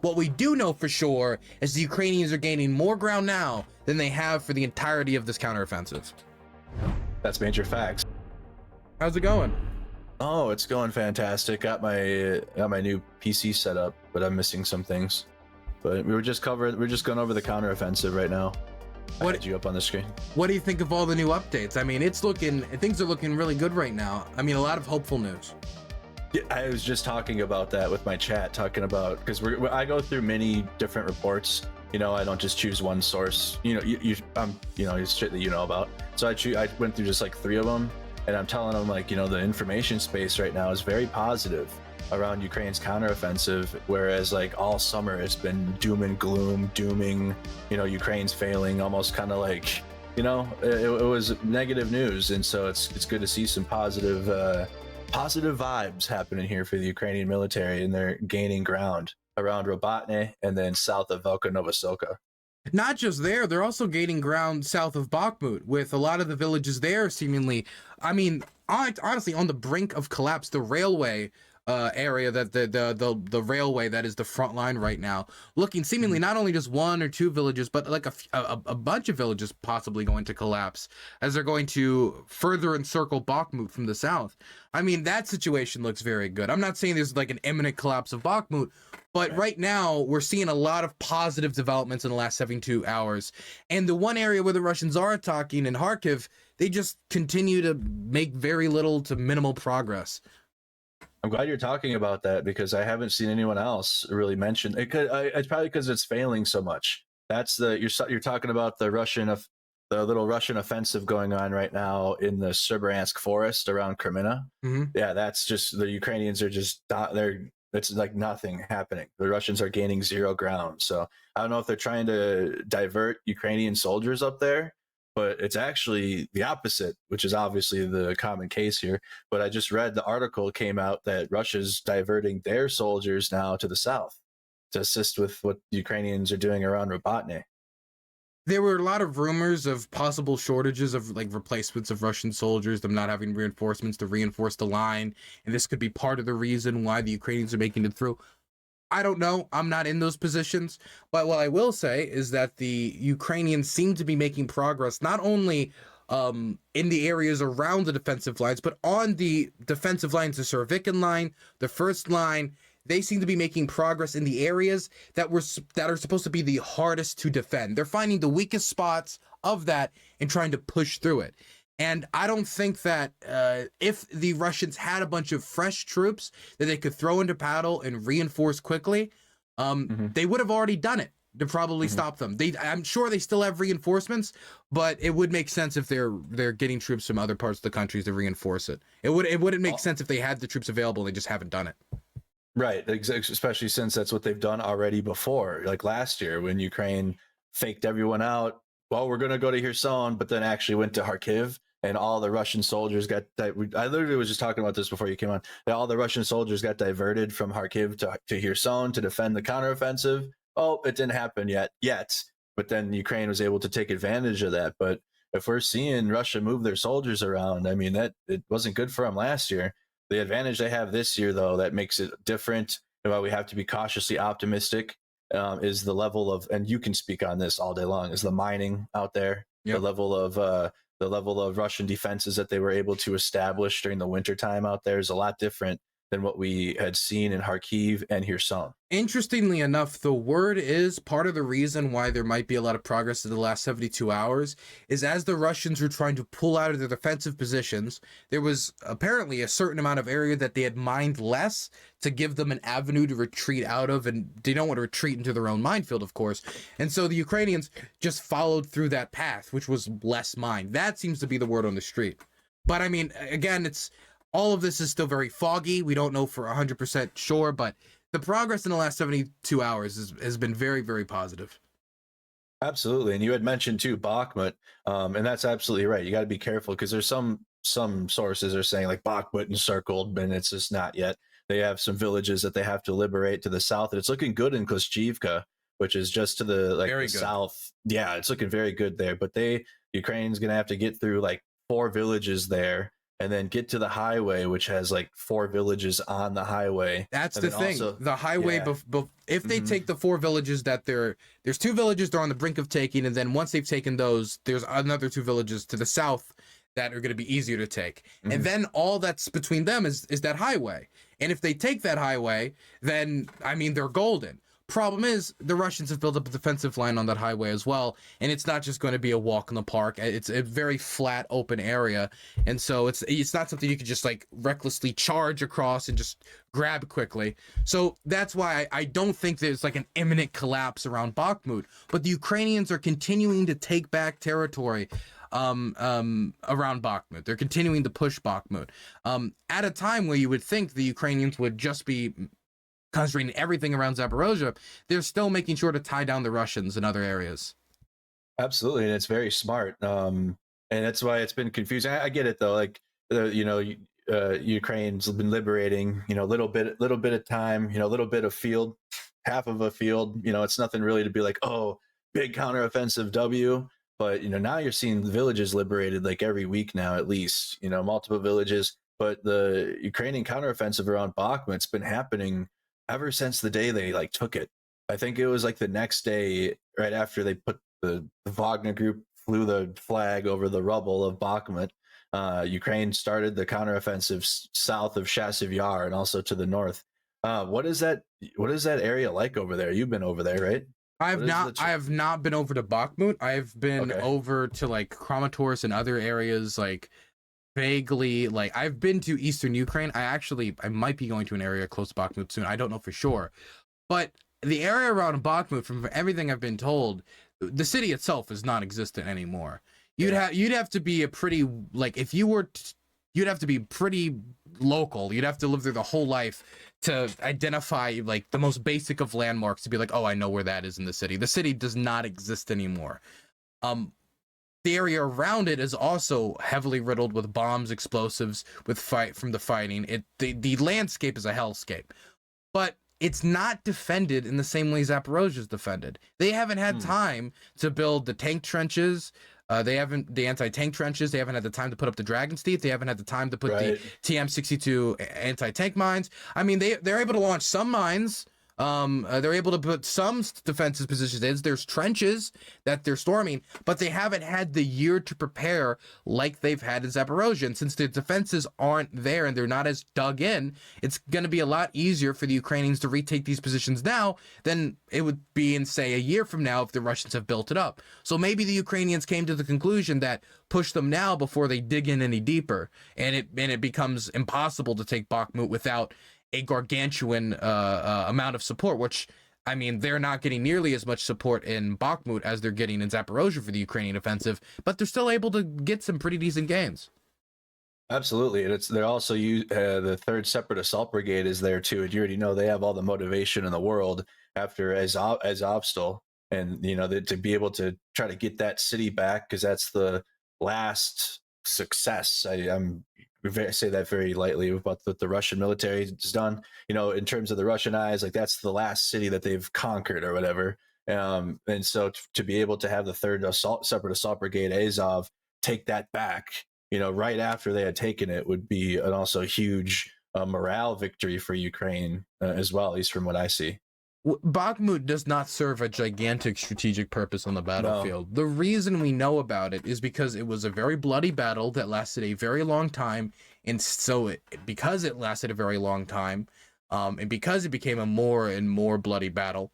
What we do know for sure is the Ukrainians are gaining more ground now than they have for the entirety of this counteroffensive. That's major facts. How's it going? Oh, it's going fantastic. Got my new PC set up, but I'm missing some things. But we're just going over the counteroffensive right now. What had you up on the screen? What do you think of all the new updates? I mean, things are looking really good right now. I mean, a lot of hopeful news. Yeah, I was just talking about that with my chat, because I go through many different reports. You know, I don't just choose one source. You know, it's shit that you know about. So I went through just like 3 of them, and I'm telling them, like, you know, the information space right now is very positive around Ukraine's counteroffensive, whereas like all summer it's been doom and gloom, dooming, you know, Ukraine's failing, almost kind of like, you know, it was negative news. And so it's good to see some positive vibes happening here for the Ukrainian military, and they're gaining ground around Robatne and then south of Velka Novoselka. Not just there, they're also gaining ground south of Bakhmut, with a lot of the villages there seemingly, I mean, honestly, on the brink of collapse. The railway area, that the railway that is the front line right now, looking seemingly not only just 1 or 2 villages, but like a bunch of villages possibly going to collapse as they're going to further encircle Bakhmut from the south. I mean, that situation looks very good. I'm not saying there's like an imminent collapse of Bakhmut, but right now we're seeing a lot of positive developments in the last 72 hours. And the one area where the Russians are attacking, in Kharkiv, they just continue to make very little to minimal progress. I'm glad you're talking about that, because I haven't seen anyone else really mention it. It's probably because it's failing so much. That's you're talking about the little Russian offensive going on right now in the Srebransk forest around Kreminna. Mm-hmm. Yeah, that's just, the Ukrainians are just it's like nothing happening. The Russians are gaining 0 ground. So I don't know if they're trying to divert Ukrainian soldiers up there, but it's actually the opposite, which is obviously the common case here. But I just read the article came out that Russia's diverting their soldiers now to the south to assist with what the Ukrainians are doing around Robatne. There were a lot of rumors of possible shortages of like replacements of Russian soldiers, them not having reinforcements to reinforce the line, and this could be part of the reason why the Ukrainians are making it through. I don't know. I'm not in those positions. But what I will say is that the Ukrainians seem to be making progress, not only in the areas around the defensive lines, but on the defensive lines, the Surovikin line, the first line. They seem to be making progress in the areas that are supposed to be the hardest to defend. They're finding the weakest spots of that and trying to push through it. And I don't think that if the Russians had a bunch of fresh troops that they could throw into battle and reinforce quickly, they would have already done it to probably stop them. I'm sure they still have reinforcements, but it would make sense if they're getting troops from other parts of the country to reinforce it. It wouldn't make sense if they had the troops available and they just haven't done it. Right, especially since that's what they've done already before. Like last year when Ukraine faked everyone out, well, we're going to go to Kherson, but then actually went to Kharkiv, and all the Russian soldiers got I literally was just talking about this before you came on. All the Russian soldiers got diverted from Kharkiv to Kherson to defend the counteroffensive. Oh, it didn't happen yet. But then Ukraine was able to take advantage of that. But if we're seeing Russia move their soldiers around, I mean, that it wasn't good for them last year. The advantage they have this year, though, that makes it different, and why we have to be cautiously optimistic, is the level of, and you can speak on this all day long, is the mining out there. Yep. The level of Russian defenses that they were able to establish during the wintertime out there is a lot different than what we had seen in Kharkiv and Kherson. Interestingly enough, the word is part of the reason why there might be a lot of progress in the last 72 hours is as the Russians were trying to pull out of their defensive positions, there was apparently a certain amount of area that they had mined less to give them an avenue to retreat out of, and they don't want to retreat into their own minefield, of course. And so the Ukrainians just followed through that path, which was less mined. That seems to be the word on the street. But I mean, again, all of this is still very foggy. We don't know for 100% sure, but the progress in the last 72 hours has been very, very positive. Absolutely. And you had mentioned too Bakhmut, and that's absolutely right. You got to be careful because there's some sources are saying like Bakhmut encircled, and it's just not yet. They have some villages that they have to liberate to the south, and it's looking good in Kostyivka, which is just to the south. Yeah, it's looking very good there. But Ukraine's going to have to get through like 4 villages there and then get to the highway, which has like 4 villages on the highway. That's And the then thing. also, The highway, yeah, if they mhm, take the 4 villages that there's 2 villages they're on the brink of taking, and then once they've taken those, there's another 2 villages to the south that are going to be easier to take. And mhm. then all that's between them is that highway. And if they take that highway, then I mean they're golden. Problem is, the Russians have built up a defensive line on that highway as well, and it's not just going to be a walk in the park. It's a very flat, open area, and so it's not something you could just like recklessly charge across and just grab quickly. So that's why I don't think there's like an imminent collapse around Bakhmut. But the Ukrainians are continuing to take back territory around Bakhmut. They're continuing to push Bakhmut at a time where you would think the Ukrainians would just be concentrating everything around Zaporozhye. They're still making sure to tie down the Russians in other areas. Absolutely, and it's very smart. And that's why it's been confusing. I get it though. Like, Ukraine's been liberating, little bit of time, a little bit of field, half of a field. It's nothing really to be like, oh, big counteroffensive W. But now you're seeing the villages liberated like every week now, at least. Multiple villages. But the Ukrainian counteroffensive around Bakhmut's been happening ever since the day they like took it. I think it was like the next day, right after they put the Wagner group flew the flag over the rubble of Bakhmut. Ukraine started the counteroffensive south of Chasiv Yar and also to the north. What is that area like over there? You've been over there, right? I have not been over to Bakhmut. I've been over to like Kramatorsk and other areas, like vaguely. Like I've been to eastern Ukraine. I might be going to an area close to Bakhmut soon. I don't know for sure, but the area around Bakhmut, from everything I've been told, the city itself is non-existent anymore. You'd have to be a pretty, like, if you were you'd have to be pretty local. You'd have to live there the whole life to identify like the most basic of landmarks to be like, oh, I know where that is in the city. The city does not exist anymore. The area around it is also heavily riddled with bombs, explosives, with from the fighting. The landscape is a hellscape, but it's not defended in the same way Zaporozhye is defended. They haven't had time to build the tank trenches. The anti-tank trenches. They haven't had the time to put up the Dragon's Teeth. They haven't had the time to put the TM-62 anti-tank mines. I mean, they're able to launch some mines. They're able to put some defensive positions in. There's trenches that they're storming, but they haven't had the year to prepare like they've had in Zaporozhye. And since the defenses aren't there and they're not as dug in, it's going to be a lot easier for the Ukrainians to retake these positions now than it would be in, say, a year from now if the Russians have built it up. So maybe the Ukrainians came to the conclusion that push them now before they dig in any deeper, and it becomes impossible to take Bakhmut without a gargantuan amount of support, which, I mean, they're not getting nearly as much support in Bakhmut as they're getting in Zaporozhye for the Ukrainian offensive, but they're still able to get some pretty decent gains. Absolutely, and they're also the 3rd Separate Assault Brigade is there too, and you already know they have all the motivation in the world after Azovstal, and to be able to try to get that city back, because that's the last success. I say that very lightly about what the Russian military has done. In terms of the Russian eyes, like that's the last city that they've conquered or whatever. And so to be able to have the 3rd Separate Assault Brigade Azov take that back, right after they had taken it, would be an also huge morale victory for Ukraine as well, at least from what I see. Bakhmut does not serve a gigantic strategic purpose on the battlefield. No. The reason we know about it is because it was a very bloody battle that lasted a very long time, and so because it lasted a very long time, and because it became a more and more bloody battle,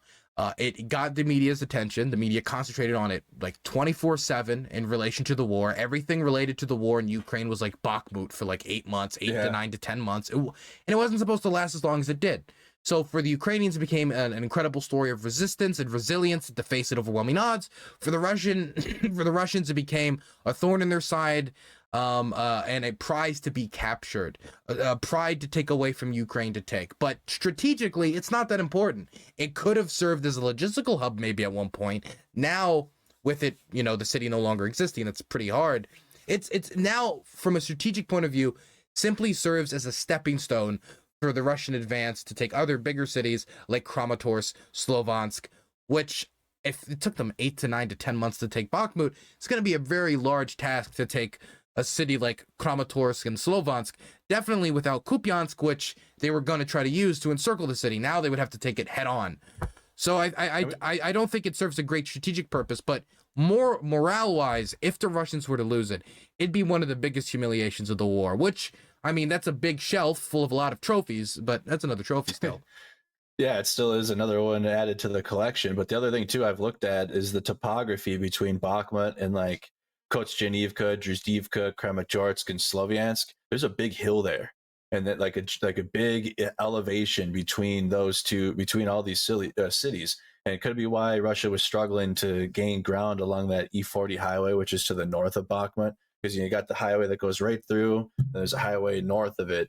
it got the media's attention. The media concentrated on it like 24/7 in relation to the war. Everything related to the war in Ukraine was like Bakhmut for like 8 months, 8 to 9 to 10 months, and it wasn't supposed to last as long as it did. So for the Ukrainians, it became an incredible story of resistance and resilience to face at overwhelming odds. For the Russians, it became a thorn in their side, and a prize to be captured, a pride to take away from Ukraine to take. But strategically, it's not that important. It could have served as a logistical hub maybe at one point. Now, with it, the city no longer existing, it's pretty hard. It's now, from a strategic point of view, simply serves as a stepping stone for the Russian advance to take other bigger cities like Kramatorsk, Slovansk, which, if it took them 8 to 9 to 10 months to take Bakhmut, it's going to be a very large task to take a city like Kramatorsk and Slovansk, definitely without Kupiansk, which they were going to try to use to encircle the city. Now they would have to take it head on. So I don't think it serves a great strategic purpose, but more morale-wise, if the Russians were to lose it, it'd be one of the biggest humiliations of the war, which, I mean, that's a big shelf full of a lot of trophies, but that's another trophy still. Yeah, it still is another one added to the collection. But the other thing too I've looked at is the topography between Bakhmut and like Kostyanivka, Druzhivka, Kramatorsk, and Sloviansk. There's a big hill there, and that like a big elevation between those two, between all these cities. And it could be why Russia was struggling to gain ground along that E40 highway, which is to the north of Bakhmut, because you got the highway that goes right through, and there's a highway north of it.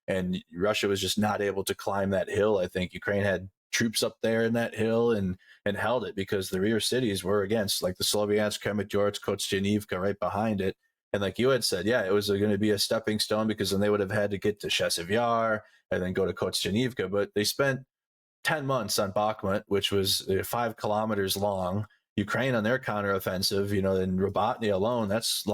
And Russia was just not able to climb that hill. I think Ukraine had troops up there in that hill and held it because the rear cities were against, like the Sloviansk, Kramatorsk, Kostyanivka right behind it. And like you had said, yeah, it was going to be a stepping stone because then they would have had to get to Chasiv Yar and then go to Kostyanivka. But they spent 10 months on Bakhmut, which was 5 kilometers long. Ukraine on their counteroffensive, you know, in Robatny alone, that's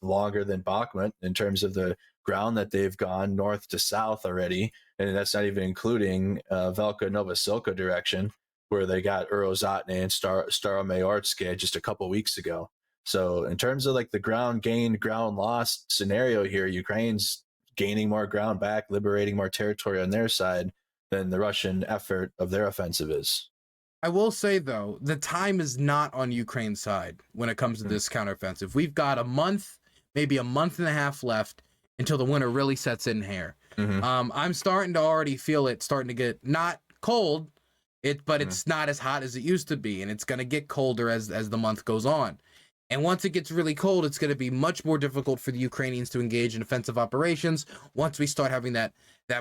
longer than Bakhmut in terms of the ground that they've gone north to south already, and that's not even including Velka Novosilka direction, where they got Urozhatny and Staromayorsk just a couple weeks ago. So in terms of like the ground gained, ground lost scenario here, Ukraine's gaining more ground back, liberating more territory on their side than the Russian effort of their offensive is. I will say, though, the time is not on Ukraine's side when it comes to this counteroffensive. We've got a month, maybe a month and a half left until the winter really sets in here. I'm starting to already feel it starting to get not cold, but it's not as hot as it used to be, and it's going to get colder as the month goes on. And once it gets really cold, it's going to be much more difficult for the Ukrainians to engage in offensive operations. Once we start having that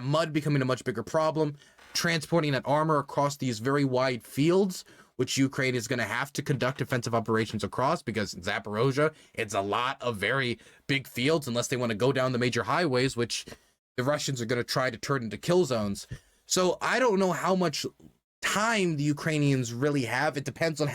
mud becoming a much bigger problem, transporting that armor across these very wide fields, which Ukraine is going to have to conduct offensive operations across, because in Zaporozhye, it's a lot of very big fields, unless they want to go down the major highways, which the Russians are going to try to turn into kill zones. So I don't know how much time the Ukrainians really have. It depends on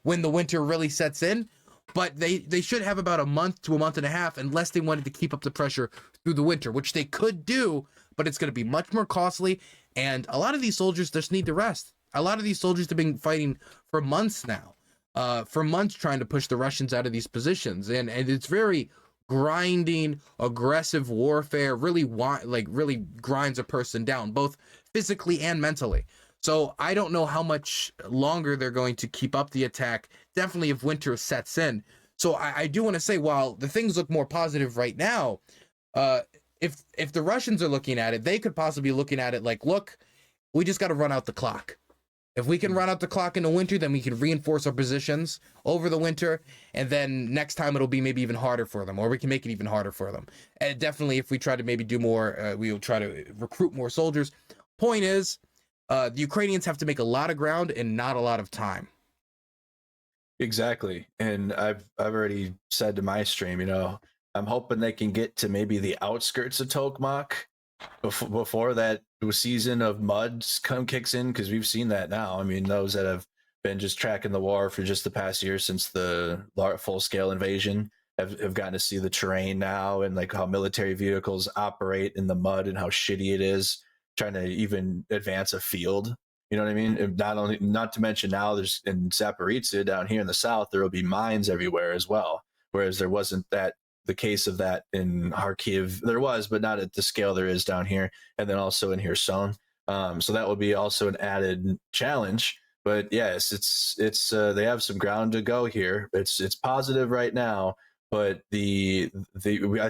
when the winter really sets in. But they should have about a month to a month and a half, unless they wanted to keep up the pressure through the winter, which they could do, but it's going to be much more costly. And a lot of these soldiers just need to rest. A lot of these soldiers have been fighting for months now, trying to push the Russians out of these positions. And it's very grinding, aggressive warfare, really grinds a person down, both physically and mentally. So I don't know how much longer they're going to keep up the attack, definitely if winter sets in. So I do want to say, while the things look more positive right now, if the Russians are looking at it, they could possibly be looking at it like, look, we just got to run out the clock. If we can run out the clock in the winter, then we can reinforce our positions over the winter, and then next time it'll be maybe even harder for them, or we can make it even harder for them. And definitely, if we try to maybe do more, we'll try to recruit more soldiers. Point is, the Ukrainians have to make a lot of ground in not a lot of time. Exactly. And I've already said to my stream, you know, I'm hoping they can get to maybe the outskirts of Tokmak before that season of mud kicks in, because we've seen that now. I mean, those that have been just tracking the war for just the past year since the full-scale invasion have gotten to see the terrain now, and like how military vehicles operate in the mud and how shitty it is trying to even advance a field. You know what I mean? And not to mention now there's in Zaporizhzhia down here in the south, there will be mines everywhere as well. Whereas there wasn't the case of that in Kharkiv. There was, but not at the scale there is down here. And then also in Kherson. So that will be also an added challenge. But yes, it's they have some ground to go here. It's positive right now. But I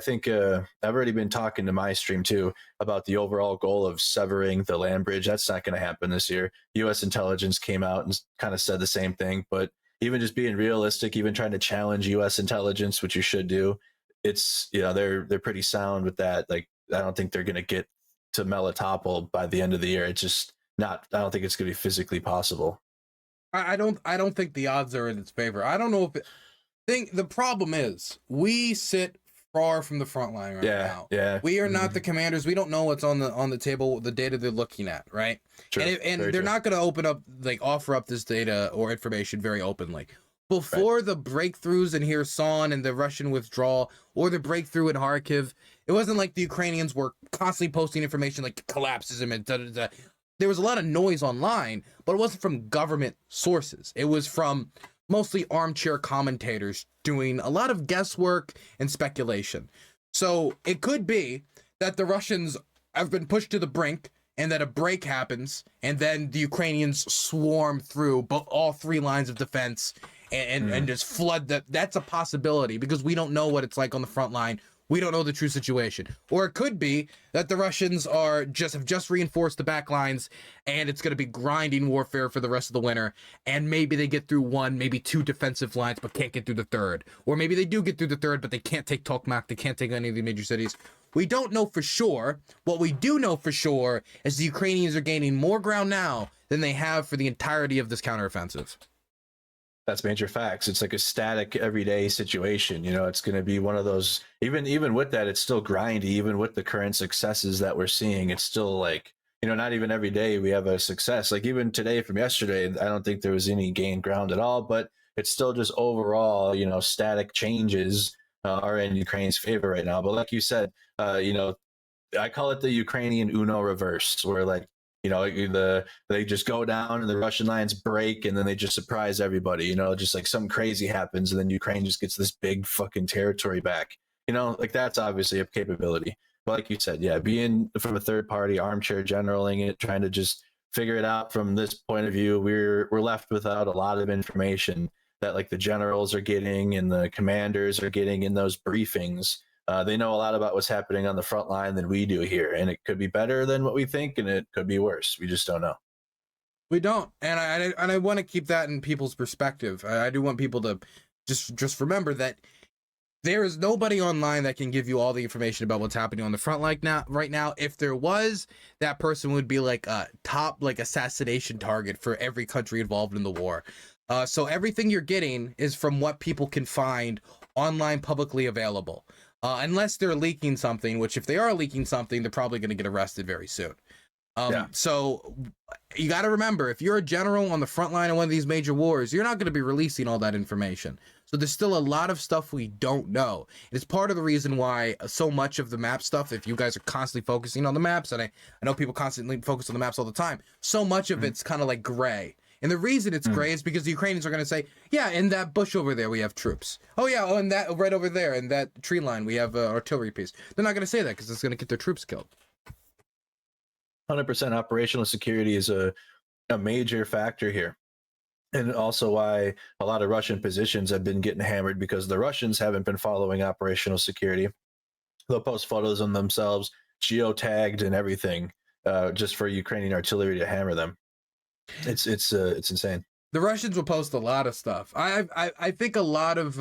think I've already been talking to my stream too about the overall goal of severing the land bridge. That's not going to happen this year. U.S. intelligence came out and kind of said the same thing. But even just being realistic, even trying to challenge U.S. intelligence, which you should do, it's, you know, they're pretty sound with that. Like, I don't think they're going to get to Melitopol by the end of the year. It's just not. I don't think it's going to be physically possible. I don't think the odds are in its favor. I don't know if the problem is we sit far from the front line right now. Yeah. We are not the commanders. We don't know what's on the table, the data they're looking at, right? True. And they're not going to offer up this data or information very openly. before the breakthroughs in Kherson and the Russian withdrawal, or the breakthrough in Kharkiv, it wasn't like the Ukrainians were constantly posting information like collapses and da, da, da. There was a lot of noise online, but it wasn't from government sources. It was from mostly armchair commentators doing a lot of guesswork and speculation. So it could be that the Russians have been pushed to the brink and that a break happens and then the Ukrainians swarm through all three lines of defense and just flood that's a possibility, because we don't know what it's like on the front line. We don't know the true situation. Or it could be that the Russians have just reinforced the back lines and it's going to be grinding warfare for the rest of the winter. And maybe they get through one, maybe two defensive lines, but can't get through the third. Or maybe they do get through the third, but they can't take Tokmak. They can't take any of the major cities. We don't know for sure. What we do know for sure is the Ukrainians are gaining more ground now than they have for the entirety of this counteroffensive. That's major facts. It's like a static everyday situation. You know, it's going to be one of those, even with that, it's still grindy. Even with the current successes that we're seeing, it's still like, you know, not even every day we have a success. Like even today from yesterday, I don't think there was any gained ground at all, but it's still just overall, you know, static changes are in Ukraine's favor right now. But like you said, you know, I call it the Ukrainian Uno reverse, where like, you know, they just go down and the Russian lines break and then they just surprise everybody, you know, just like something crazy happens and then Ukraine just gets this big fucking territory back. You know, like that's obviously a capability. But like you said, yeah, being from a third party, armchair generaling it, trying to just figure it out from this point of view, we're left without a lot of information that like the generals are getting and the commanders are getting in those briefings. They know a lot about what's happening on the front line than we do here, and it could be better than what we think, and it could be worse. We just don't know. We don't, and I want to keep that in people's perspective. I do want people to just remember that there is nobody online that can give you all the information about what's happening on the front right now. If there was, that person would be like a top assassination target for every country involved in the war. So everything you're getting is from what people can find online, publicly available. Unless they're leaking something, which if they are leaking something, they're probably going to get arrested very soon. So you got to remember, if you're a general on the front line of one of these major wars, you're not going to be releasing all that information. So there's still a lot of stuff we don't know. It's part of the reason why so much of the map stuff, if you guys are constantly focusing on the maps, and I know people constantly focus on the maps all the time, so much of it's kind of like gray. And the reason it's gray is because the Ukrainians are going to say, yeah, in that bush over there, we have troops. Oh, yeah, and that right over there, in that tree line, we have an artillery piece. They're not going to say that because it's going to get their troops killed. 100% operational security is a major factor here. And also why a lot of Russian positions have been getting hammered, because the Russians haven't been following operational security. They'll post photos of themselves, geotagged and everything, just for Ukrainian artillery to hammer them. It's insane. The Russians will post a lot of stuff. I think a lot of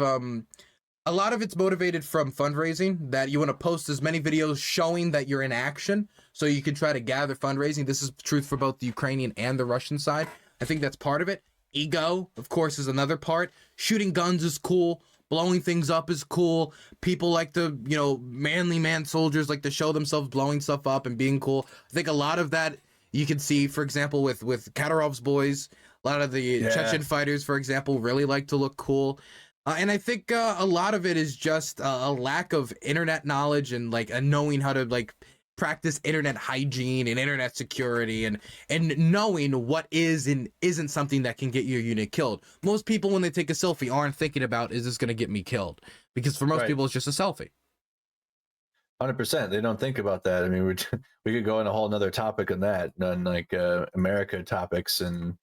it's motivated from fundraising, that you want to post as many videos showing that you're in action so you can try to gather fundraising. This is the truth for both the Ukrainian and the Russian side. I think that's part of it. Ego, of course, is another part. Shooting guns is cool. Blowing things up is cool. People like to, manly man soldiers like to show themselves blowing stuff up and being cool. I think a lot of that you can see, for example, with Kadyrov's boys. A lot of the Chechen fighters, for example, really like to look cool. And I think a lot of it is just a lack of internet knowledge and knowing how to practice internet hygiene and internet security and knowing what is and isn't something that can get your unit killed. Most people, when they take a selfie, aren't thinking about, is this going to get me killed? Because for most people, it's just a selfie. 100%. They don't think about that. I mean, we could go in a whole nother topic on that, on America topics and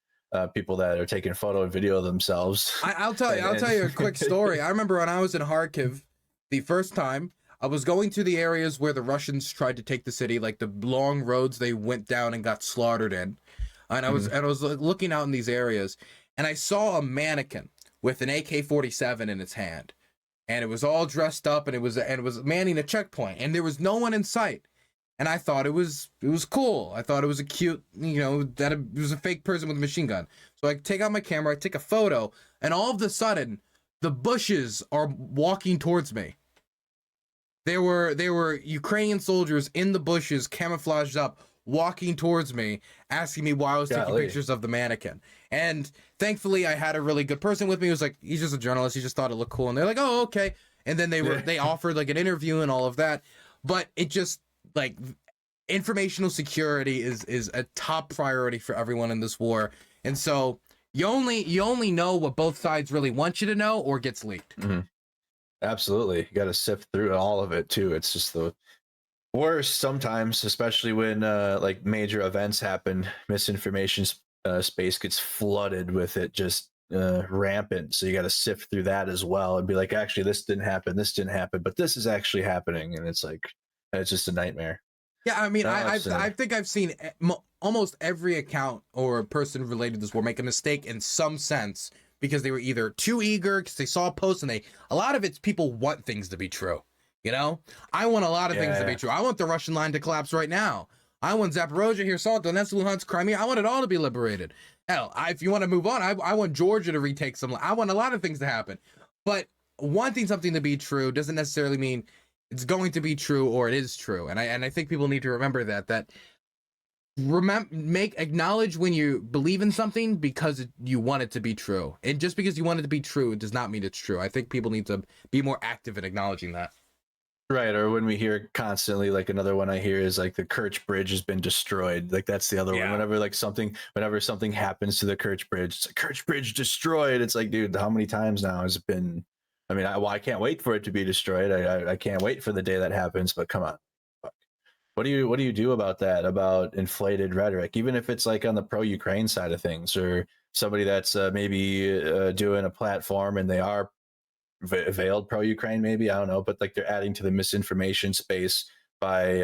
people that are taking photo and video of themselves. I'll tell you a quick story. I remember when I was in Kharkiv the first time, I was going to the areas where the Russians tried to take the city, like the long roads they went down and got slaughtered in. And I was looking out in these areas, and I saw a mannequin with an AK-47 in its hand. And it was all dressed up, and it was manning a checkpoint, and there was no one in sight. And I thought it was cool. I thought it was a cute, that it was a fake person with a machine gun. So I take out my camera, I take a photo, and all of a sudden, the bushes are walking towards me. There were Ukrainian soldiers in the bushes, camouflaged up, walking towards me, asking me why I was taking pictures of the mannequin. And thankfully, I had a really good person with me who was like, he's just a journalist. He just thought it looked cool. And they're like, oh, okay. And then they offered like an interview and all of that. But it just like informational security is a top priority for everyone in this war. And so you only know what both sides really want you to know or gets leaked. Mm-hmm. Absolutely. You got to sift through all of it too. It's just the worst sometimes, especially when like major events happen. Misinformation space gets flooded with it just rampant. So you got to sift through that as well and be like, actually, this didn't happen, but this is actually happening. And it's like, it's just a nightmare. Yeah, I mean, I think I've seen almost every account or person related to this war make a mistake in some sense because they were either too eager because they saw a post and a lot of it's people want things to be true. You know, I want a lot of things to be true. I want the Russian line to collapse right now. I want Zaporozhye, Kherson, Donetsk, Luhansk, Crimea. I want it all to be liberated. Hell, if you want to move on, I want Georgia to retake some. I want a lot of things to happen. But wanting something to be true doesn't necessarily mean it's going to be true or it is true. And I think people need to remember that acknowledge when you believe in something because you want it to be true. And just because you want it to be true, it does not mean it's true. I think people need to be more active in acknowledging that. Right. Or when we hear constantly, like another one I hear is like the Kerch Bridge has been destroyed. Like that's the other one. Whenever something happens to the Kerch Bridge, it's like Kerch Bridge destroyed. It's like, dude, how many times now has it been? I mean, I can't wait for it to be destroyed. I can't wait for the day that happens, but come on. What do you do about that? About inflated rhetoric, even if it's like on the pro-Ukraine side of things, or somebody that's maybe doing a platform and they are veiled pro-Ukraine, maybe, I don't know, but like they're adding to the misinformation space by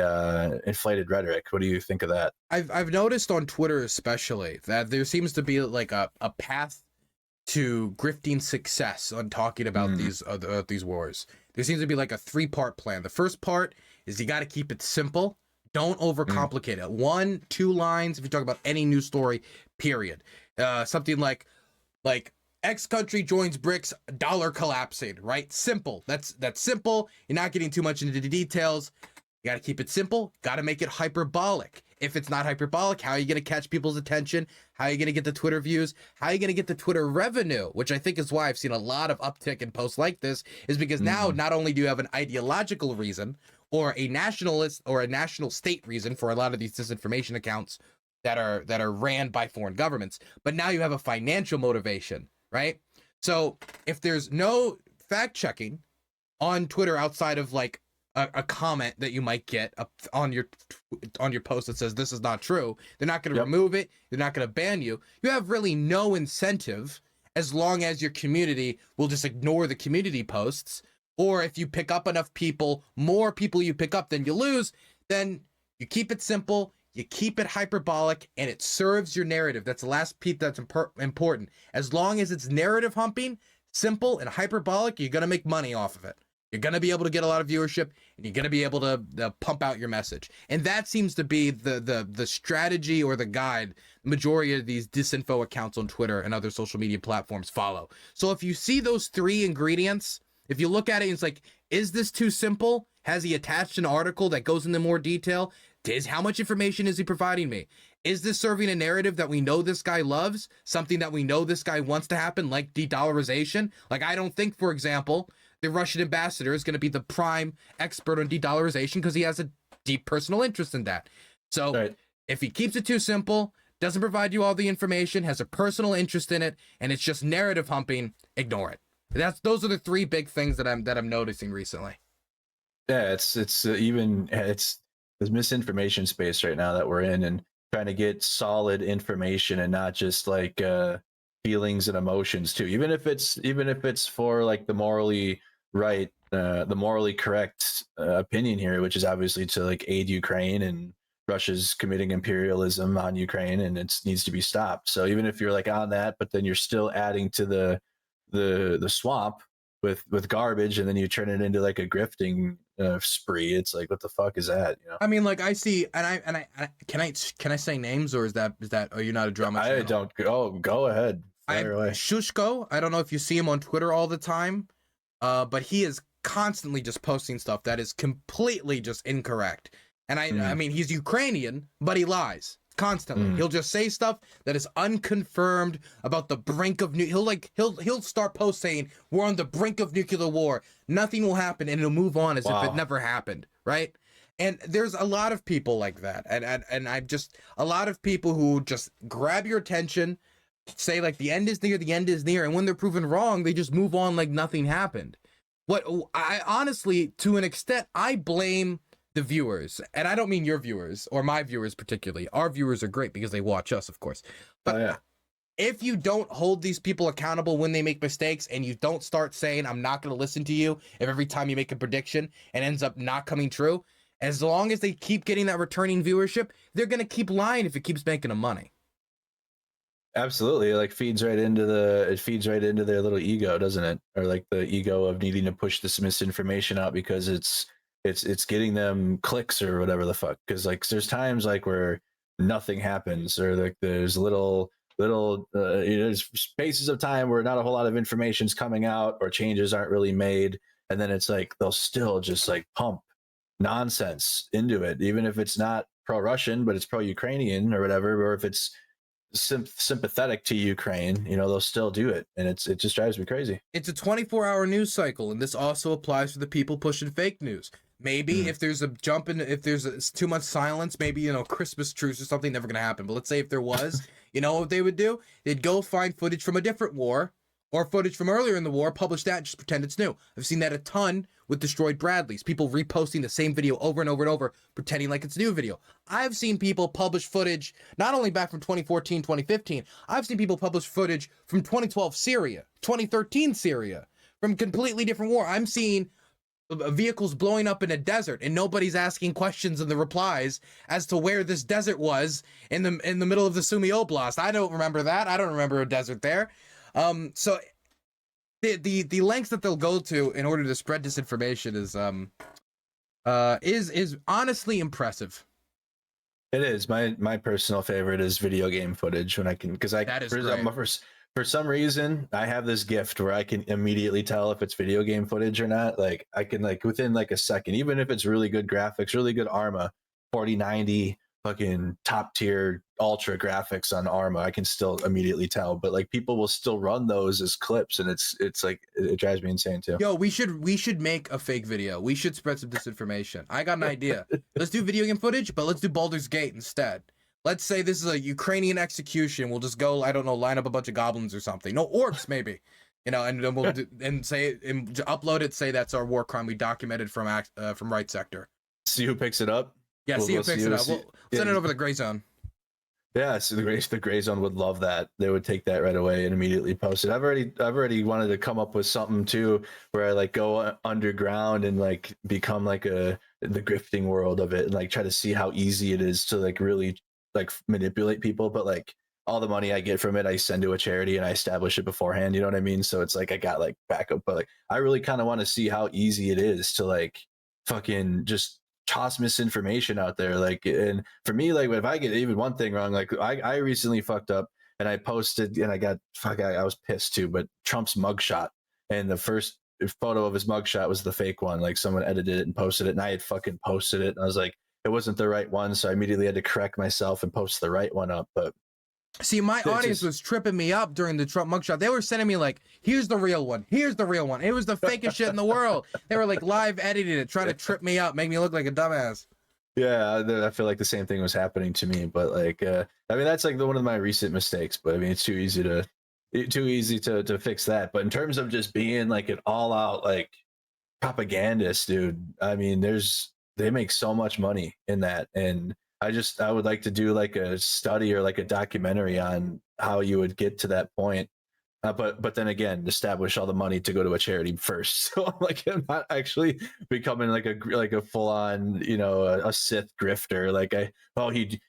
inflated rhetoric. What do you think of that? I've noticed on Twitter especially that there seems to be like a path to grifting success on talking about these wars. There seems to be like a 3-part plan. The first part is you got to keep it simple. Don't overcomplicate it. 1-2 lines if you talk about any news story, period. Something like X country joins BRICS, dollar collapsing, right? Simple. That's simple. You're not getting too much into the details. You got to keep it simple. Got to make it hyperbolic. If it's not hyperbolic, how are you going to catch people's attention? How are you going to get the Twitter views? How are you going to get the Twitter revenue? Which I think is why I've seen a lot of uptick in posts like this, is because now not only do you have an ideological reason or a nationalist or a national state reason for a lot of these disinformation accounts that are ran by foreign governments, but now you have a financial motivation, right? So if there's no fact checking on Twitter outside of like a comment that you might get on your post that says this is not true, they're not going to remove it. They're not going to ban you. You have really no incentive as long as your community will just ignore the community posts. Or if you pick up enough people, more people you pick up than you lose, then you keep it simple, you keep it hyperbolic, and it serves your narrative. That's the last piece that's important. As long as it's narrative humping, simple and hyperbolic, you're going to make money off of it. You're going to be able to get a lot of viewership, and you're going to be able to pump out your message. And that seems to be the strategy or the guide the majority of these disinfo accounts on Twitter and other social media platforms follow. So if you see those 3 ingredients, if you look at it and it's like, is this too simple? Has he attached an article that goes into more detail? How much information is he providing me? Is this serving a narrative that we know this guy loves? Something that we know this guy wants to happen, like de-dollarization? Like, I don't think, for example, the Russian ambassador is going to be the prime expert on de-dollarization because he has a deep personal interest in that. So if he keeps it too simple, doesn't provide you all the information, has a personal interest in it, and it's just narrative humping, ignore it. Those are the 3 big things that I'm noticing recently. Yeah, it's this misinformation space right now that we're in, and trying to get solid information and not just like feelings and emotions too. Even if it's for like the morally right, the morally correct opinion here, which is obviously to like aid Ukraine, and Russia's committing imperialism on Ukraine, and it needs to be stopped. So even if you're like on that, but then you're still adding to the swamp with garbage, and then you turn it into like a grifting spree. It's like, what the fuck is that? You know? I mean, like I see, and I can I say names, or is that are you not a drama channel? I don't. Go ahead. Shushko. I don't know if you see him on Twitter all the time, but he is constantly just posting stuff that is completely just incorrect. And I mean, he's Ukrainian, but he lies constantly. He'll just say stuff that is unconfirmed about the brink of he'll start posts saying we're on the brink of nuclear war. Nothing will happen, and he'll move on as if it never happened, right? And there's a lot of people like that, and I just a lot of people who just grab your attention, say like the end is near, and when they're proven wrong, they just move on like nothing happened. What I honestly, to an extent, I blame the viewers, and I don't mean your viewers or my viewers particularly. Our viewers are great because they watch us, of course. But if you don't hold these people accountable when they make mistakes, and you don't start saying, I'm not going to listen to you if every time you make a prediction and ends up not coming true, as long as they keep getting that returning viewership, they're going to keep lying if it keeps making them money. Absolutely. Like feeds right into their little ego, doesn't it? Or like the ego of needing to push this misinformation out because it's getting them clicks or whatever the fuck. Because like there's times like where nothing happens, or like there's little there's spaces of time where not a whole lot of information's coming out or changes aren't really made, and then it's like they'll still just like pump nonsense into it, even if it's not pro-Russian but it's pro-Ukrainian or whatever, or if it's sympathetic to Ukraine, they'll still do it, and it just drives me crazy. It's a 24-hour news cycle, and this also applies to the people pushing fake news. Maybe if there's a jump in, if there's too much silence, maybe Christmas truce or something, never gonna happen. But let's say if there was, what they would do? They'd go find footage from a different war or footage from earlier in the war, publish that, and just pretend it's new. I've seen that a ton with destroyed Bradleys. People reposting the same video over and over and over, pretending like it's a new video. I've seen people publish footage, not only back from 2014, 2015, I've seen people publish footage from 2012 Syria, 2013 Syria, from completely different war. I'm seeing vehicles blowing up in a desert, and nobody's asking questions in the replies as to where this desert was in the middle of the Sumy Oblast. I don't remember that. I don't remember a desert there. So the lengths that they'll go to in order to spread disinformation is honestly impressive. It is. My personal favorite is video game footage, when I can, because for some reason I have this gift where I can immediately tell if it's video game footage or not. Like I can, like, within like a second, even if it's really good graphics, really good Arma 4090, fucking top tier ultra graphics on Arma, I can still immediately tell. But like people will still run those as clips, and it's like it drives me insane too. Yo, we should make a fake video. We should spread some disinformation. I got an idea. Let's do video game footage, but let's do Baldur's Gate instead. Let's say this is a Ukrainian execution. We'll just go, I don't know, line up a bunch of goblins or something. No, orcs maybe. And then we'll upload it. Say that's our war crime we documented from Right Sector. See who picks it up. Yeah, see who picks it up. We'll send it over the Gray Zone. Yeah, so the Gray Zone would love that. They would take that right away and immediately post it. I've already wanted to come up with something too, where I like go underground and like become like the grifting world of it, and like try to see how easy it is to like really like manipulate people. But like all the money I get from it, I send to a charity and I establish it beforehand. You know what I mean? So it's like I got like backup, but like I really kind of want to see how easy it is to like fucking just toss misinformation out there. Like, and for me, like if I get even one thing wrong, like I recently fucked up and I posted, and I was pissed too, but Trump's mugshot, and the first photo of his mugshot was the fake one. Like someone edited it and posted it, and I had fucking posted it, and I was like, it wasn't the right one, so I immediately had to correct myself and post the right one up. But see, my audience was tripping me up during the Trump mugshot. They were sending me like, here's the real one. Here's the real one. It was the fakest shit in the world. They were like live editing it, trying to trip me up, make me look like a dumbass. Yeah, I feel like the same thing was happening to me. But like, I mean, that's like one of my recent mistakes. But I mean, it's too easy to fix that. But in terms of just being like an all out like propagandist, dude, I mean, they make so much money in that, and I would like to do like a study or like a documentary on how you would get to that point. But then again, establish all the money to go to a charity first. So like I'm not actually becoming like a full on, a Sith grifter. Like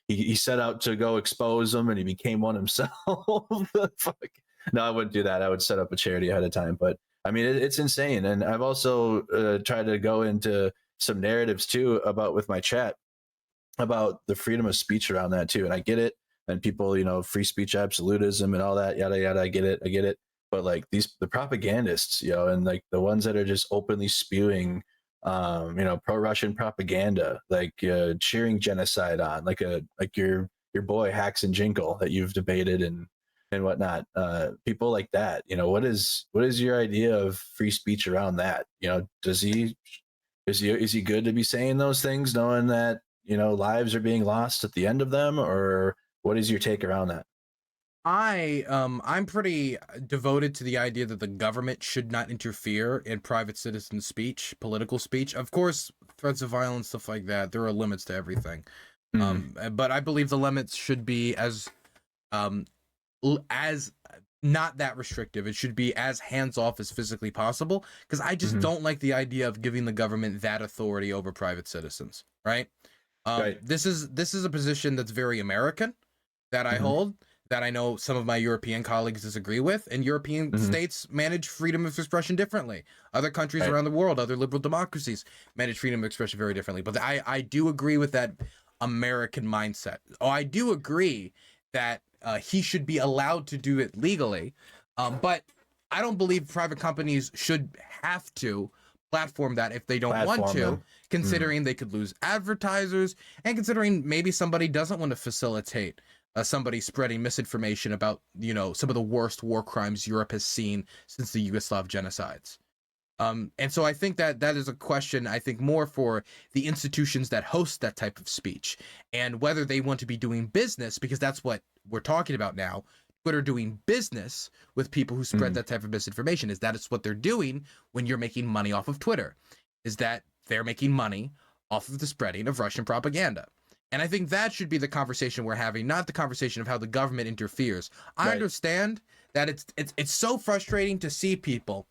he set out to go expose them and he became one himself. Fuck. No, I wouldn't do that. I would set up a charity ahead of time. But I mean, it's insane. And I've also tried to go into some narratives too with my chat about the freedom of speech around that too. And I get it. And people, free speech absolutism and all that, yada, yada. I get it. But like the propagandists, and like the ones that are just openly spewing pro-Russian propaganda, like cheering genocide on, like your boy Hacks and Jinkle that you've debated and whatnot. People like that. What is your idea of free speech around that? Is he good to be saying those things, knowing that lives are being lost at the end of them, or what is your take around that? I'm pretty devoted to the idea that the government should not interfere in private citizen speech, political speech. Of course, threats of violence, stuff like that, there are limits to everything. But I believe the limits should be um as not that restrictive. It should be as hands-off as physically possible, because I just don't like the idea of giving the government that authority over private citizens, right? Right. This is a position that's very American that I hold, that I know some of my European colleagues disagree with, and European states manage freedom of expression differently. Other countries around the world, other liberal democracies, manage freedom of expression very differently. But I do agree with that American mindset. Oh, I do agree that he should be allowed to do it legally, but I don't believe private companies should have to platform that if they don't want to, considering they could lose advertisers, and considering maybe somebody doesn't want to facilitate somebody spreading misinformation about, some of the worst war crimes Europe has seen since the Yugoslav genocides. And so I think that is a question, I think, more for the institutions that host that type of speech, and whether they want to be doing business, because that's what we're talking about now. Twitter doing business with people who spread that type of misinformation. Is that it's what they're doing when you're making money off of Twitter? Is that they're making money off of the spreading of Russian propaganda? And I think that should be the conversation we're having, not the conversation of how the government interferes. I understand that it's so frustrating to see people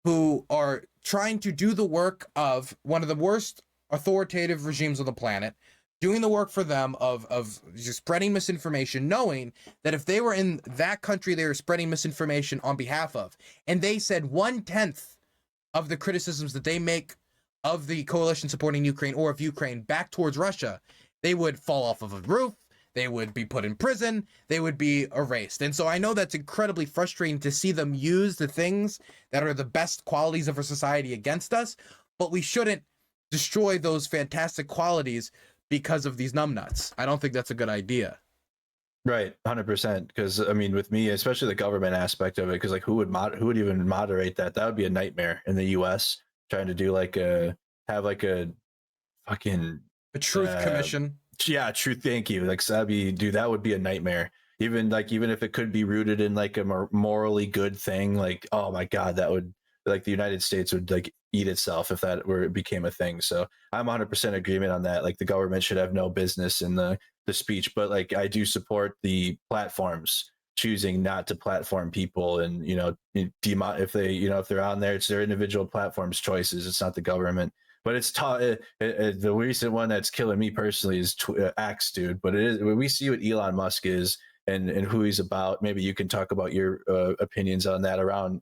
who are trying to do the work of one of the worst authoritative regimes on the planet, doing the work for them of just spreading misinformation, knowing that if they were in that country they were spreading misinformation on behalf of, and they said 1/10 of the criticisms that they make of the coalition supporting Ukraine or of Ukraine back towards Russia, they would fall off of a roof, they would be put in prison, they would be erased. And so I know that's incredibly frustrating to see them use the things that are the best qualities of our society against us, but we shouldn't destroy those fantastic qualities because of these numbnuts. I don't think that's a good idea. Right, 100%. Because I mean, with me, especially the government aspect of it, because like who would even moderate that? That would be a nightmare in the U.S. Trying to do have a fucking A truth commission. Yeah, truth. Thank you. Like that would be a nightmare. Even if it could be rooted in like a morally good thing, like, oh my God, that would, like, the United States would like eat itself if that were, it became a thing. So I'm 100% agreement on that. Like the government should have no business in the speech, but like I do support the platforms choosing not to platform people, and if they're on there, it's their individual platforms choices. It's not the government. But it's the recent one that's killing me personally is X, dude. But it is, when we see what Elon Musk is and who he's about. Maybe you can talk about your opinions on that around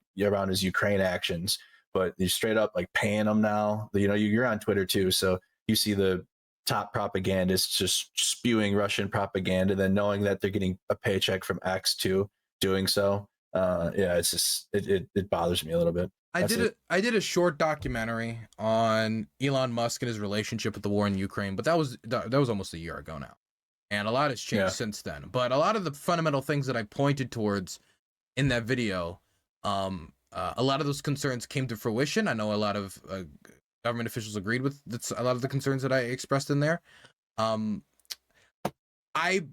his Ukraine actions. But he's straight up like paying them now. You're on Twitter too, so you see the top propagandists just spewing Russian propaganda, then knowing that they're getting a paycheck from X too doing so. It's just it bothers me a little bit. I did a short documentary on Elon Musk and his relationship with the war in Ukraine, but that was almost a year ago now, and a lot has changed since then. But a lot of the fundamental things that I pointed towards in that video, a lot of those concerns came to fruition. I know a lot of government officials agreed with a lot of the concerns that I expressed in there. I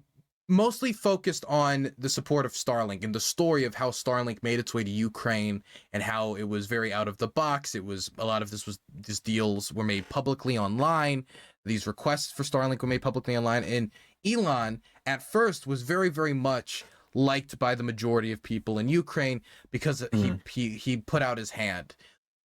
mostly focused on the support of Starlink and the story of how Starlink made its way to Ukraine and how it was very out of the box. It was a lot of these deals were made publicly online. These requests for Starlink were made publicly online. And Elon at first was very, very much liked by the majority of people in Ukraine because he put out his hand.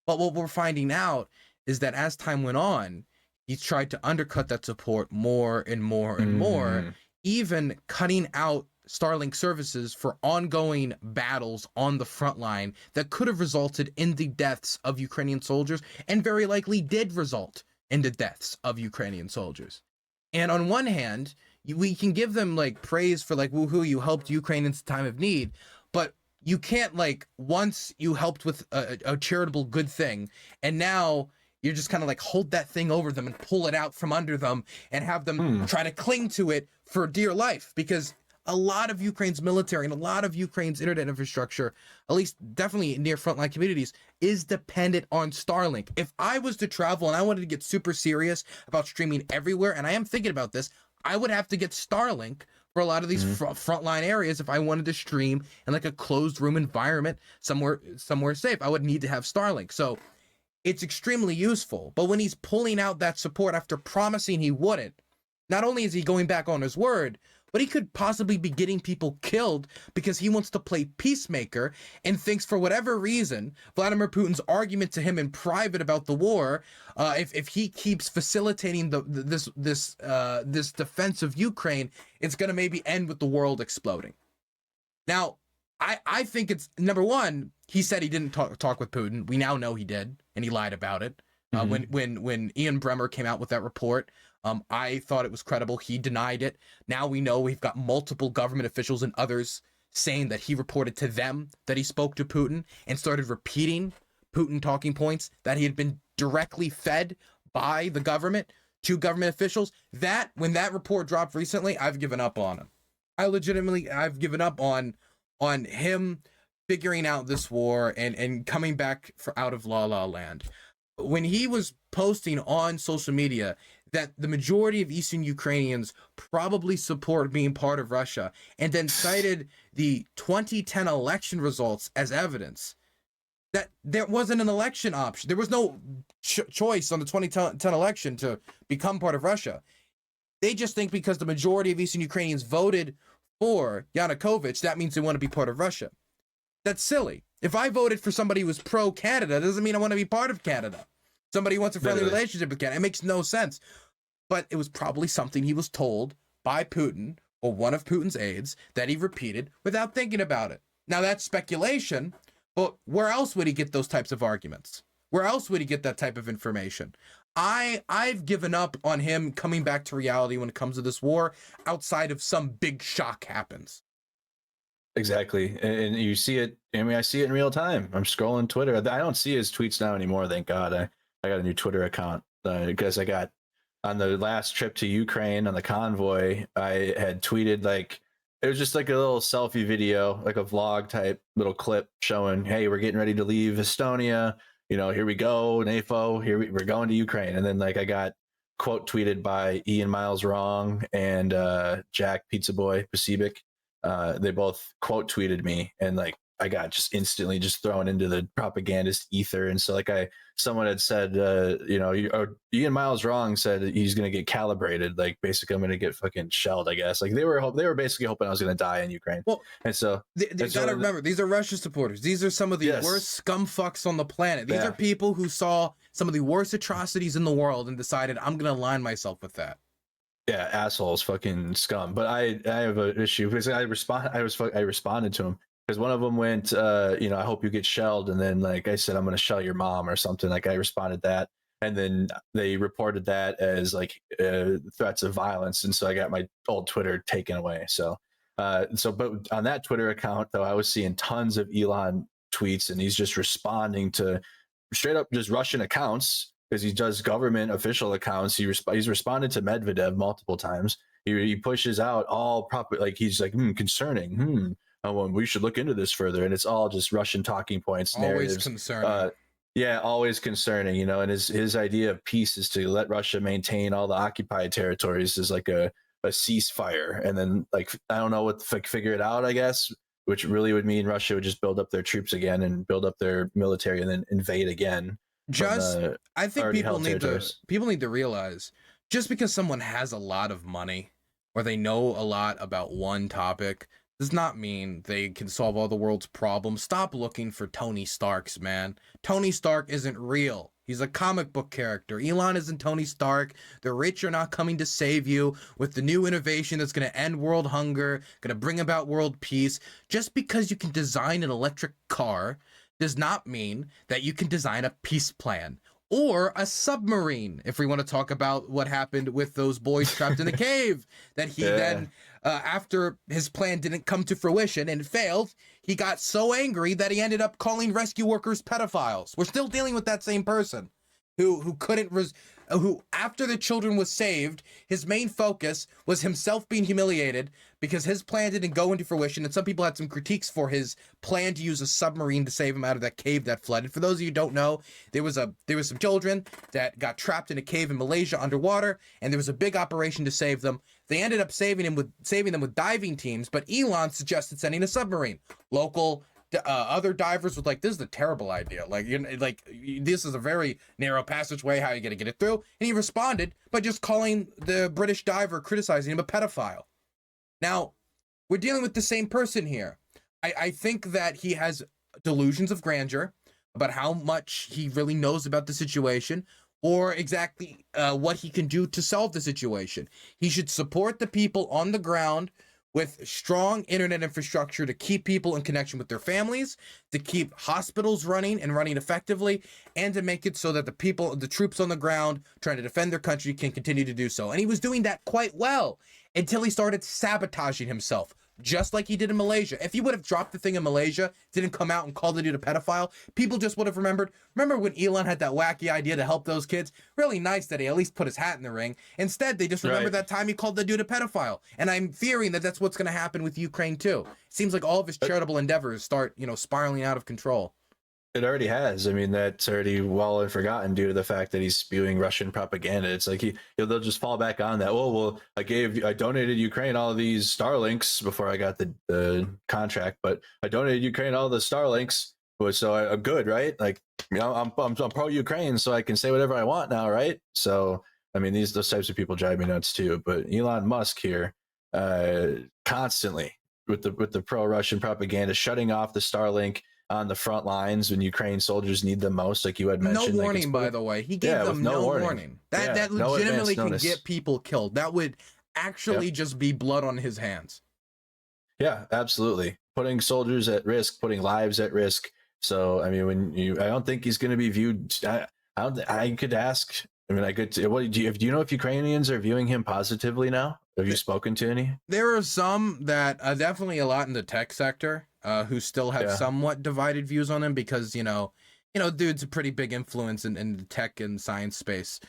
But what we're finding out is that as time went on, he's tried to undercut that support more and more and more, even cutting out Starlink services for ongoing battles on the front line that could have resulted in the deaths of Ukrainian soldiers, and very likely did result in the deaths of Ukrainian soldiers. And on one hand, we can give them like praise for like, woohoo, you helped Ukraine in time of need, but you can't, like, once you helped with a charitable good thing, and now You just kind of like hold that thing over them and pull it out from under them and have them try to cling to it for dear life, because a lot of Ukraine's military and a lot of Ukraine's internet infrastructure, at least definitely near frontline communities, is dependent on Starlink. If I was to travel and I wanted to get super serious about streaming everywhere, and I am thinking about this, I would have to get Starlink for a lot of these frontline areas. If I wanted to stream in like a closed room environment somewhere safe, I would need to have Starlink. So it's extremely useful. But when he's pulling out that support after promising he wouldn't, not only is he going back on his word, but he could possibly be getting people killed because he wants to play peacemaker and thinks, for whatever reason, Vladimir Putin's argument to him in private about the war, if he keeps facilitating this defense of Ukraine, it's going to maybe end with the world exploding. Now, I think it's, number one, he said he didn't talk with Putin. We now know he did, and he lied about it. When Ian Bremmer came out with that report, I thought it was credible. He denied it. Now we know we've got multiple government officials and others saying that he reported to them that he spoke to Putin and started repeating Putin talking points that he had been directly fed by the government to government officials. That, when that report dropped recently, I've given up on him. I've given up on him figuring out this war and coming back out of La La Land. When he was posting on social media that the majority of Eastern Ukrainians probably support being part of Russia, and then cited the 2010 election results as evidence, that there wasn't an election option. There was no choice on the 2010 election to become part of Russia. They just think because the majority of Eastern Ukrainians voted for Yanukovych, that means they want to be part of Russia. That's silly. If I voted for somebody who was pro-Canada, doesn't mean I want to be part of Canada. Somebody who wants a friendly relationship with Canada. It makes no sense. But it was probably something he was told by Putin or one of Putin's aides that he repeated without thinking about it. Now, that's speculation, but where else would he get those types of arguments? Where else would he get that type of information? I've given up on him coming back to reality when it comes to this war, outside of some big shock happens. Exactly. And you see it. I mean, I see it in real time. I'm scrolling Twitter. I don't see his tweets now anymore. Thank God. I got a new Twitter account because I got, on the last trip to Ukraine on the convoy, I had tweeted, like, it was just like a little selfie video, like a vlog type little clip showing, hey, we're getting ready to leave Estonia. You know, here we go, NAFO, we're going to Ukraine. And then, like, I got quote tweeted by Ian Miles Wrong and Jack Pizza Boy Pasibic. They both quote tweeted me, and like I got just instantly just thrown into the propagandist ether. And so, like, someone had said, Ian Miles Wrong said he's going to get calibrated. Like, basically, I'm going to get fucking shelled, I guess. Like, they were basically hoping I was going to die in Ukraine. Well, and so they gotta remember, these are Russia supporters. These are some of the worst scum fucks on the planet. These are people who saw some of the worst atrocities in the world and decided, I'm going to align myself with that. Yeah, assholes, fucking scum. But I have an issue because I responded to him. Because one of them went, I hope you get shelled. And then, like I said, I'm going to shell your mom or something. Like, I responded that. And then they reported that as like threats of violence. And so I got my old Twitter taken away. But on that Twitter account, though, I was seeing tons of Elon tweets, and he's just responding to straight up just Russian accounts, because he does government official accounts. He's responded to Medvedev multiple times. He pushes out all proper, like, he's like, concerning, well, we should look into this further. And it's all just Russian talking points, narratives. Always concerning. Always concerning, and his idea of peace is to let Russia maintain all the occupied territories as like a ceasefire. And then, like, I don't know what, figure it out, I guess, which really would mean Russia would just build up their troops again and build up their military and then invade again. I think people need to realize, just because someone has a lot of money or they know a lot about one topic does not mean they can solve all the world's problems. Stop looking for Tony Starks, man. Tony Stark isn't real. He's a comic book character. Elon isn't Tony Stark. The rich are not coming to save you with the new innovation that's going to end world hunger, going to bring about world peace. Just because you can design an electric car does not mean that you can design a peace plan or a submarine. If we want to talk about what happened with those boys trapped in the cave, that he then, after his plan didn't come to fruition and failed, he got so angry that he ended up calling rescue workers pedophiles. We're still dealing with that same person. who couldn't who after the children was saved, his main focus was himself being humiliated because his plan didn't go into fruition, and some people had some critiques for his plan to use a submarine to save him out of that cave that flooded. For those of you who don't know, there was some children that got trapped in a cave in Malaysia underwater, and there was a big operation to save them. They ended up saving them with diving teams, but Elon suggested sending a submarine. Local other divers was like, this is a terrible idea. Like, this is a very narrow passageway. How are you going to get it through? And he responded by just calling the British diver, criticizing him, a pedophile. Now, we're dealing with the same person here. I think that he has delusions of grandeur about how much he really knows about the situation, or exactly what he can do to solve the situation. He should support the people on the ground with strong internet infrastructure to keep people in connection with their families, to keep hospitals running and running effectively, and to make it so that the troops on the ground trying to defend their country can continue to do so. And he was doing that quite well until he started sabotaging himself, just like he did in Malaysia. If he would have dropped the thing in Malaysia, didn't come out and call the dude a pedophile, people just would have remembered. Remember when Elon had that wacky idea to help those kids? Really nice that he at least put his hat in the ring. Instead, they just remember that time he called the dude a pedophile. And I'm fearing that that's what's going to happen with Ukraine too. It seems like all of his charitable endeavors start, spiraling out of control. It already has. I mean, that's already well and forgotten due to the fact that he's spewing Russian propaganda. It's like they'll just fall back on that. Oh, well, I donated Ukraine all these Starlinks before I got the contract, but I donated Ukraine all the Starlinks, so I'm good, right? Like, I'm pro Ukraine, so I can say whatever I want now, right? So, I mean, those types of people drive me nuts too. But Elon Musk here, constantly with the pro Russian propaganda, shutting off the Starlink on the front lines when Ukraine soldiers need them most, like you had mentioned. No warning, by the way. He gave them no warning. That legitimately can get people killed. That would actually just be blood on his hands. Yeah, absolutely. Putting soldiers at risk, putting lives at risk. So, I mean, I don't think he's going to be viewed. I could ask. I mean, do you know if Ukrainians are viewing him positively now? Have you spoken to any? There are some that definitely a lot in the tech sector. Who still have somewhat divided views on him because, dude's a pretty big influence in the tech and science space.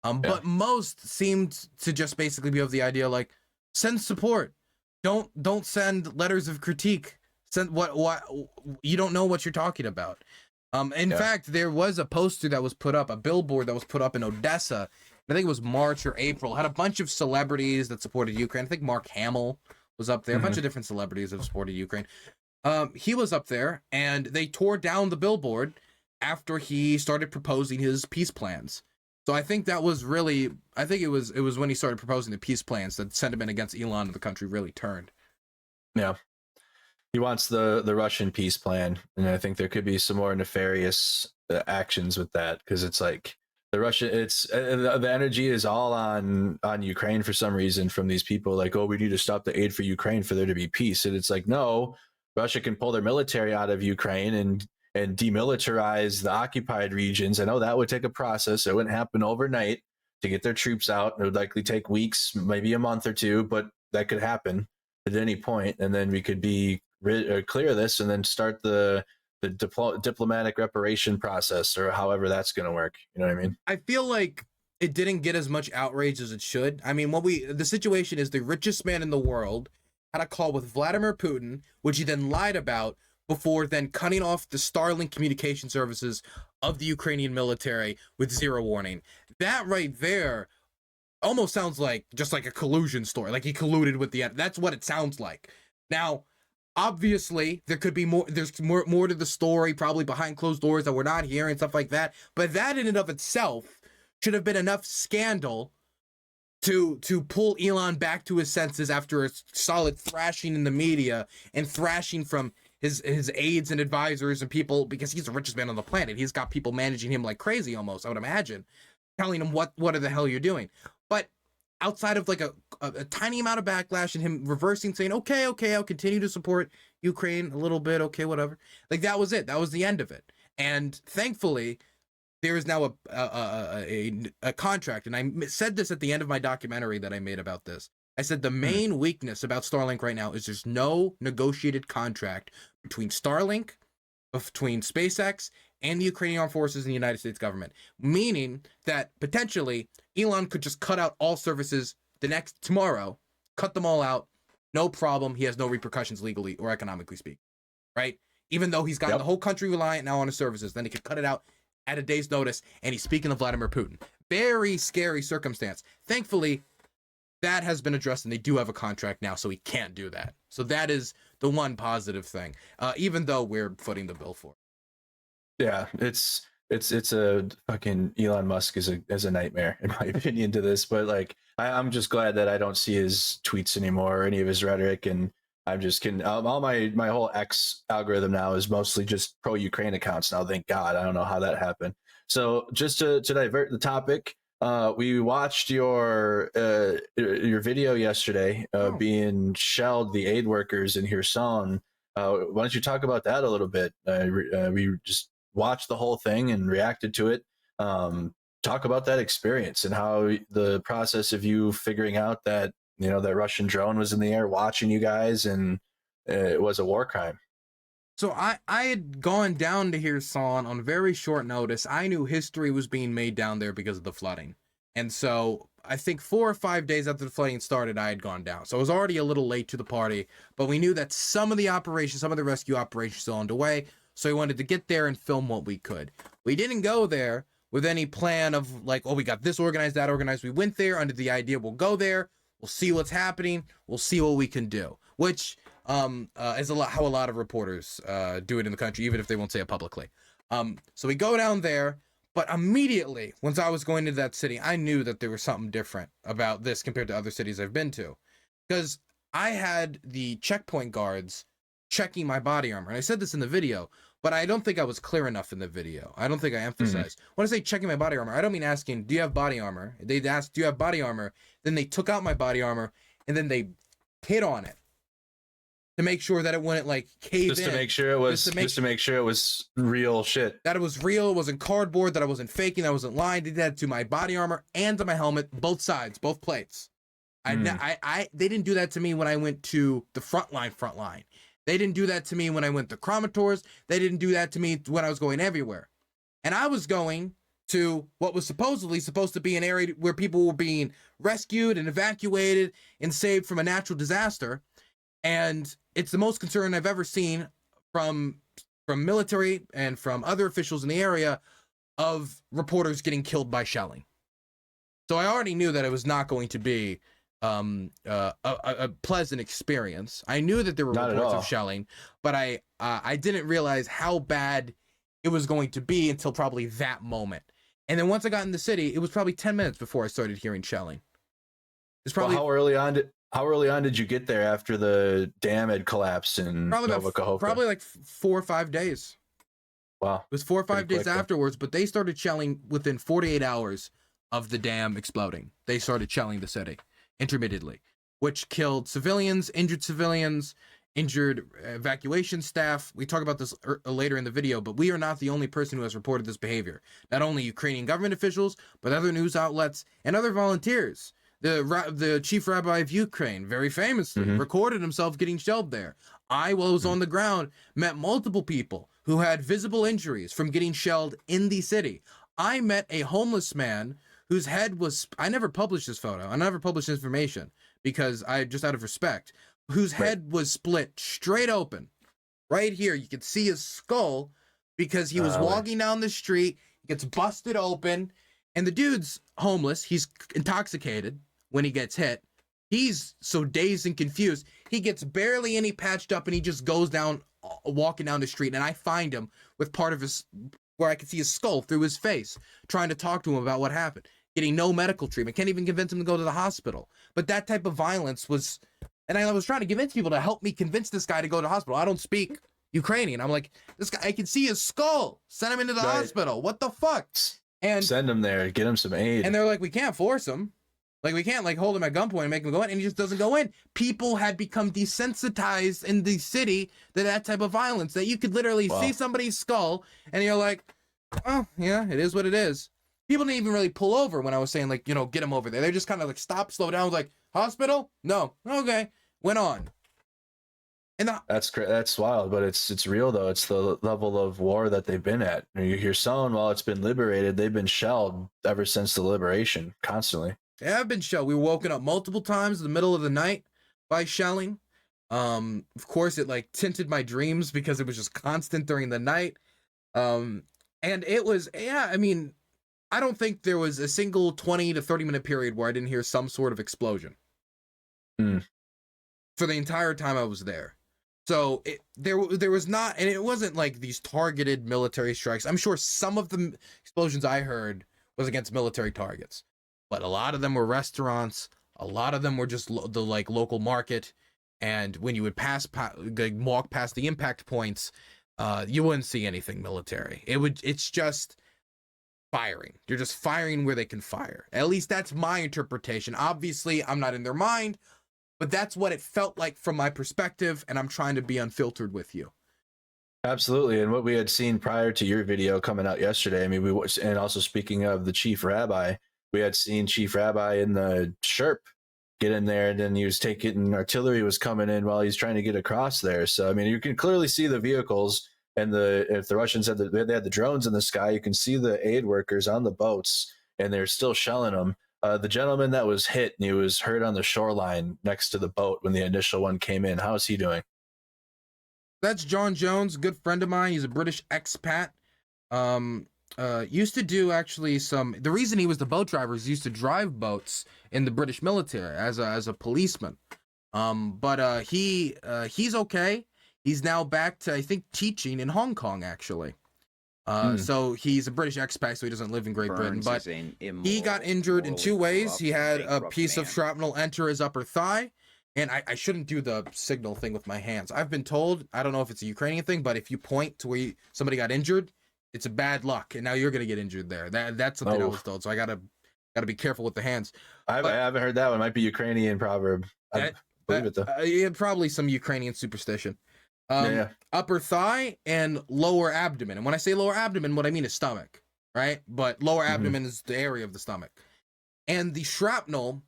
But most seemed to just basically be of the idea, like, send support. Don't send letters of critique. Send what you don't know what you're talking about. In fact, there was a poster that was put up, a billboard that was put up in Odessa. I think it was March or April. Had a bunch of celebrities that supported Ukraine. I think Mark Hamill was up there. A bunch of different celebrities that supported Ukraine. He was up there, and they tore down the billboard after he started proposing his peace plans. So I think that was really, it was when he started proposing the peace plans that sentiment against Elon and the country really turned. Yeah. He wants the Russian peace plan, and I think there could be some more nefarious actions with that, because it's like the energy is all on Ukraine for some reason from these people, like, oh, we need to stop the aid for Ukraine for there to be peace. And it's like, no, Russia can pull their military out of Ukraine and demilitarize the occupied regions. I know that would take a process. It wouldn't happen overnight to get their troops out. It would likely take weeks, maybe a month or two, but that could happen at any point. And then we could clear this and then start the diplomatic reparation process, or however that's going to work. You know what I mean? I feel like it didn't get as much outrage as it should. I mean, the situation is the richest man in the world had a call with Vladimir Putin, which he then lied about before then cutting off the Starlink communication services of the Ukrainian military with zero warning. That right there almost sounds like just like a collusion story. Like he colluded with that's what it sounds like. Now, obviously, there could be more. There's more to the story, probably behind closed doors that we're not hearing, stuff like that. But that in and of itself should have been enough scandal to pull Elon back to his senses after a solid thrashing in the media and thrashing from his aides and advisors and people, because he's the richest man on the planet. He's got people managing him like crazy almost, I would imagine, telling him what the hell you're doing. But outside of like a tiny amount of backlash and him reversing, saying, okay, I'll continue to support Ukraine a little bit, okay, whatever. Like that was it. That was the end of it. And thankfully, there is now a contract, and I said this at the end of my documentary that I made about this. I said the main weakness about Starlink right now is there's no negotiated contract between Starlink between SpaceX and the Ukrainian armed forces and the United States government, meaning that potentially Elon could just cut out all services tomorrow, cut them all out, no problem. He has no repercussions legally or economically speaking, right? Even though he's gotten the whole country reliant now on his services, then he could cut it out at a day's notice, and he's speaking of Vladimir Putin. Very scary circumstance. Thankfully, that has been addressed, and they do have a contract now, so he can't do that. So that is the one positive thing, even though we're footing the bill for it. Yeah, it's a fucking Elon Musk is a nightmare in my opinion to this, but like I'm just glad that I don't see his tweets anymore or any of his rhetoric, and I'm just kidding. All my whole X algorithm now is mostly just pro Ukraine accounts now. Thank God. I don't know how that happened. So just to divert the topic, we watched your video yesterday being shelled, the aid workers in Kherson. Why don't you talk about that a little bit? We just watched the whole thing and reacted to it. Talk about that experience and how the process of you figuring out that that Russian drone was in the air watching you guys, and it was a war crime. So I had gone down to Kherson on very short notice. I knew history was being made down there because of the flooding. And so I think 4 or 5 days after the flooding started, I had gone down. So I was already a little late to the party, but we knew that some of the rescue operations still underway. So we wanted to get there and film what we could. We didn't go there with any plan of like, oh, we got this organized, that organized. We went there under the idea we'll go there, we'll see what's happening, we'll see what we can do, which is how a lot of reporters do it in the country, even if they won't say it publicly. So we go down there, but immediately, once I was going into that city, I knew that there was something different about this compared to other cities I've been to. Because I had the checkpoint guards checking my body armor. And I said this in the video, but I don't think I was clear enough in the video. I don't think I emphasized. When I say checking my body armor, I don't mean asking, do you have body armor? They'd ask, do you have body armor? Then they took out my body armor, and then they hit on it to make sure that it wouldn't like cave just in. To make sure it was real shit. That it was real, it wasn't cardboard, that I wasn't faking, that I wasn't lying. They did that to my body armor and to my helmet, both sides, both plates. They didn't do that to me when I went to the front line. They didn't do that to me when I went to Kramators. They didn't do that to me when I was going everywhere. And I was going to what was supposed to be an area where people were being rescued and evacuated and saved from a natural disaster. And it's the most concern I've ever seen from military and from other officials in the area of reporters getting killed by shelling. So I already knew that it was not going to be a pleasant experience. I knew that there were reports of shelling, but I didn't realize how bad it was going to be until probably that moment. And then once I got in the city, it was probably 10 minutes before I started hearing shelling. It's probably how early on did you get there after the dam had collapsed in Nova Kahova? Probably like 4 or 5 days. Wow. It was 4 or 5 days afterwards, but they started shelling within 48 hours of the dam exploding. They started shelling the city intermittently, which killed civilians, injured evacuation staff. We talk about this later in the video, but we are not the only person who has reported this behavior. Not only Ukrainian government officials, but other news outlets and other volunteers. The chief rabbi of Ukraine, very famously, recorded himself getting shelled there. I, while I was on the ground, met multiple people who had visible injuries from getting shelled in the city. I met a homeless man whose head was, I never published this photo. I never published information because just out of respect, whose head was split straight open. Right here, you can see his skull because he was walking down the street, gets busted open, and the dude's homeless. He's intoxicated when he gets hit. He's so dazed and confused. He gets barely any patched up, and he just goes down, walking down the street, and I find him with part of his, where I can see his skull through his face, trying to talk to him about what happened. Getting no medical treatment. Can't even convince him to go to the hospital. But that type of violence was, and I was trying to convince people to help me convince this guy to go to the hospital. I don't speak Ukrainian. I'm like, this guy, I can see his skull. Send him into the hospital. What the fuck? And send him there. Get him some aid. And they're like, we can't force him. Like, we can't hold him at gunpoint and make him go in. And he just doesn't go in. People had become desensitized in the city to that type of violence, that you could literally see somebody's skull and you're like, oh, yeah, it is what it is. People didn't even really pull over when I was saying, like, get him over there. They just kind of like stop, slow down, was like, hospital? No. Okay. Went on. And the, That's wild, but it's real though. It's the level of war that they've been at. You're selling while it's been liberated. They've been shelled ever since the liberation, constantly. yeah, I've been shelled. We were woken up multiple times in the middle of the night by shelling. Of course, it like tinted my dreams because it was just constant during the night. And it was, yeah, I mean, I don't think there was a single 20 to 30 minute period where I didn't hear some sort of explosion for the entire time I was there. So there was not, and it wasn't like these targeted military strikes. I'm sure some of the explosions I heard was against military targets, but a lot of them were restaurants. A lot of them were just the like local market. And when you would walk past the impact points, you wouldn't see anything military. It's just firing. You're just firing where they can fire. At least that's my interpretation. Obviously, I'm not in their mind, but that's what it felt like from my perspective, and I'm trying to be unfiltered with you. Absolutely, and what we had seen prior to your video coming out yesterday, I mean, and also speaking of the chief rabbi, we had seen Chief Rabbi in the Sherp get in there, and then he was taking artillery was coming in while he's trying to get across there. So I mean, you can clearly see the vehicles, and if the Russians had they had the drones in the sky, you can see the aid workers on the boats, and they're still shelling them. The gentleman that was hit, and he was hurt on the shoreline next to the boat when the initial one came in. How is he doing? That's John Jones, good friend of mine. He's a British expat. Used to do actually the reason he was the boat driver is he used to drive boats in the British military as a policeman. But he's okay. He's now back to, I think, teaching in Hong Kong, actually. So he's a British expat, so he doesn't live in Great Britain, but he got injured in two ways. He had a piece of shrapnel enter his upper thigh, and I shouldn't do the signal thing with my hands. I've been told, I don't know if it's a Ukrainian thing, but if you point to where somebody got injured, it's a bad luck, and now you're gonna get injured there. That's something I was told, so I gotta be careful with the hands. I haven't heard that one. It might be Ukrainian proverb. I believe it though. Yeah, probably some Ukrainian superstition. Upper thigh and lower abdomen. And when I say lower abdomen, what I mean is stomach, right? But lower abdomen is the area of the stomach. And the shrapnel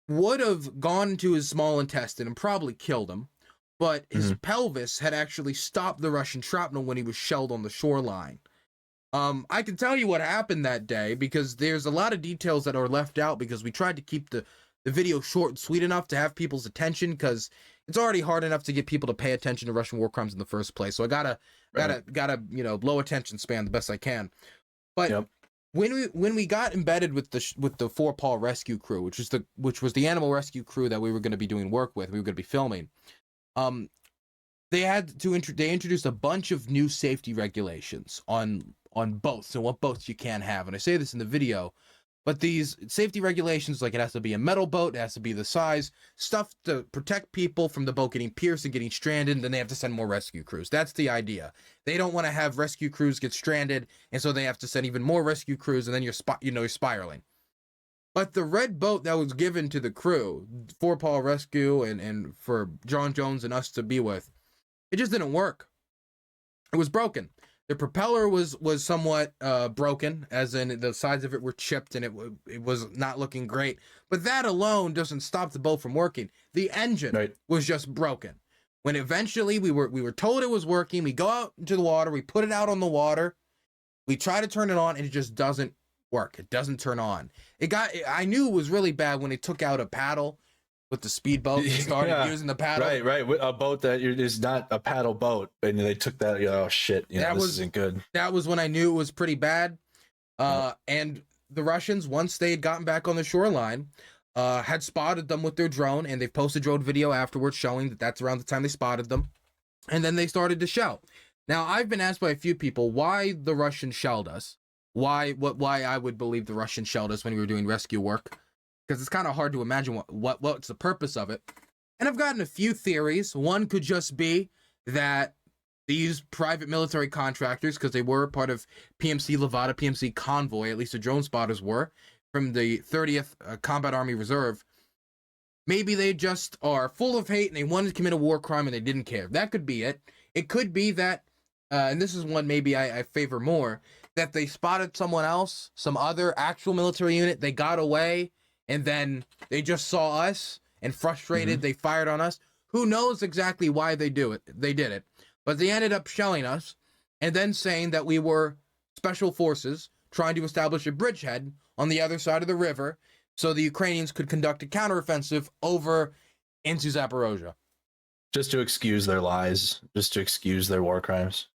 would have gone to his small intestine and probably killed him, but his pelvis had actually stopped the Russian shrapnel when he was shelled on the shoreline. I can tell you what happened that day because there's a lot of details that are left out because we tried to keep the video short and sweet enough to have people's attention because it's already hard enough to get people to pay attention to Russian war crimes in the first place. So I gotta low attention span the best I can. But when we got embedded with the Four Paw rescue crew, which was the animal rescue crew that we were going to be doing work with, we were going to be filming. They introduced a bunch of new safety regulations on boats and what boats you can have. And I say this in the video, but these safety regulations, like it has to be a metal boat, it has to be the size, stuff to protect people from the boat getting pierced and getting stranded, and then they have to send more rescue crews. That's the idea. They don't want to have rescue crews get stranded, and so they have to send even more rescue crews, and then you're spiraling. But the red boat that was given to the crew, Four Paw Rescue, and for John Jones and us to be with, it just didn't work. It was broken. The propeller was somewhat broken, as in the sides of it were chipped and it was not looking great. But that alone doesn't stop the boat from working. The engine was just broken. When eventually we were told it was working, we go out into the water, we put it out on the water, we try to turn it on, and it just doesn't work. It doesn't turn on. I knew it was really bad when they took out a paddle with the speedboat and started using the paddle. Right. A boat that is not a paddle boat, and they took that. Oh shit! This isn't good. That was when I knew it was pretty bad. And the Russians, once they had gotten back on the shoreline, had spotted them with their drone, and they posted drone video afterwards showing that that's around the time they spotted them, and then they started to shell. Now I've been asked by a few people why the Russians shelled us. Why I would believe the Russians shelled us when we were doing rescue work. Because it's kind of hard to imagine what's the purpose of it. And I've gotten a few theories. One could just be that these private military contractors, because they were part of PMC Levada, PMC Convoy, at least the drone spotters were, from the 30th Combat Army Reserve, maybe they just are full of hate and they wanted to commit a war crime and they didn't care. That could be it. It could be that, and this is one maybe I favor more, that they spotted someone else, some other actual military unit, they got away, and then they just saw us and frustrated, they fired on us. Who knows exactly why they did it, but they ended up shelling us and then saying that we were special forces trying to establish a bridgehead on the other side of the river so the Ukrainians could conduct a counteroffensive over into Zaporozhye. Just to excuse their lies, just to excuse their war crimes.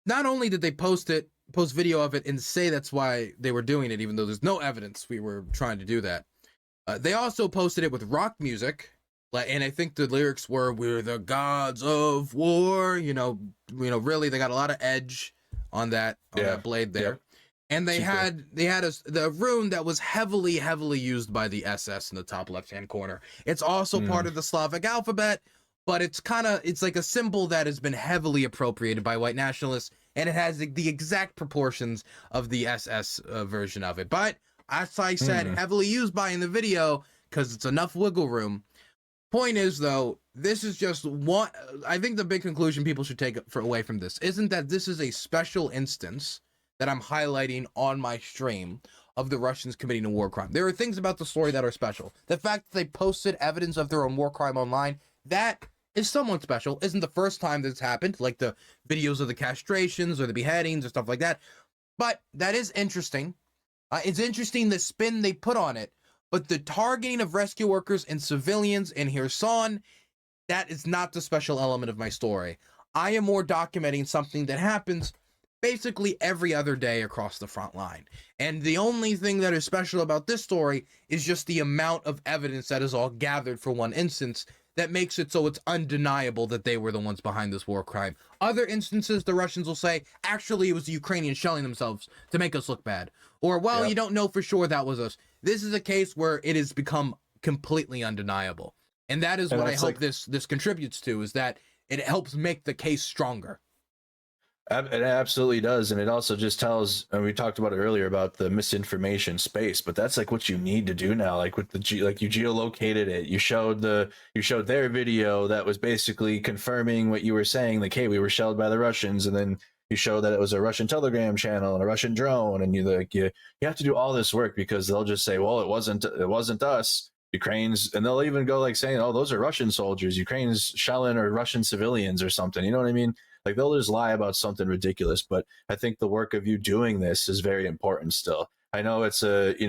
Not only did they post video of it and say that's why they were doing it, even though there's no evidence we were trying to do that. They also posted it with rock music, and I think the lyrics were "We're the gods of war." Really, they got a lot of edge on that blade there. Yeah. And they had the rune that was heavily used by the SS in the top left-hand corner. It's also part of the Slavic alphabet, but it's like a symbol that has been heavily appropriated by white nationalists, and it has the exact proportions of the SS version of it. But as I said, heavily used by in the video because it's enough wiggle room. Point is, though, this is just one. I think the big conclusion people should take away from this isn't that this is a special instance that I'm highlighting on my stream of the Russians committing a war crime. There are things about the story that are special. The fact that they posted evidence of their own war crime online, that is somewhat special. Isn't the first time this happened, like the videos of the castrations or the beheadings or stuff like that. But that is interesting. It's interesting the spin they put on it. But the targeting of rescue workers and civilians in Kherson, that is not the special element of my story. I am more documenting something that happens basically every other day across the front line. And the only thing that is special about this story is just the amount of evidence that is all gathered for one instance that makes it so it's undeniable that they were the ones behind this war crime. Other instances, the Russians will say, actually, it was the Ukrainians shelling themselves to make us look bad. Or, well, you don't know for sure that was us. This is a case where it has become completely undeniable. And that is what I hope this contributes to, is that it helps make the case stronger. It absolutely does, and it also just tells. And we talked about it earlier about the misinformation space, but that's like what you need to do now. Like with like you geolocated it, you showed their video that was basically confirming what you were saying. Like, hey, we were shelled by the Russians, and then you show that it was a Russian Telegram channel and a Russian drone, and you have to do all this work because they'll just say, well, it wasn't us. Ukraine's, and they'll even go like saying, oh, those are Russian soldiers. Ukraine's shelling or Russian civilians or something. You know what I mean? Like they'll just lie about something ridiculous, but I think the work of you doing this is very important still. I know it's an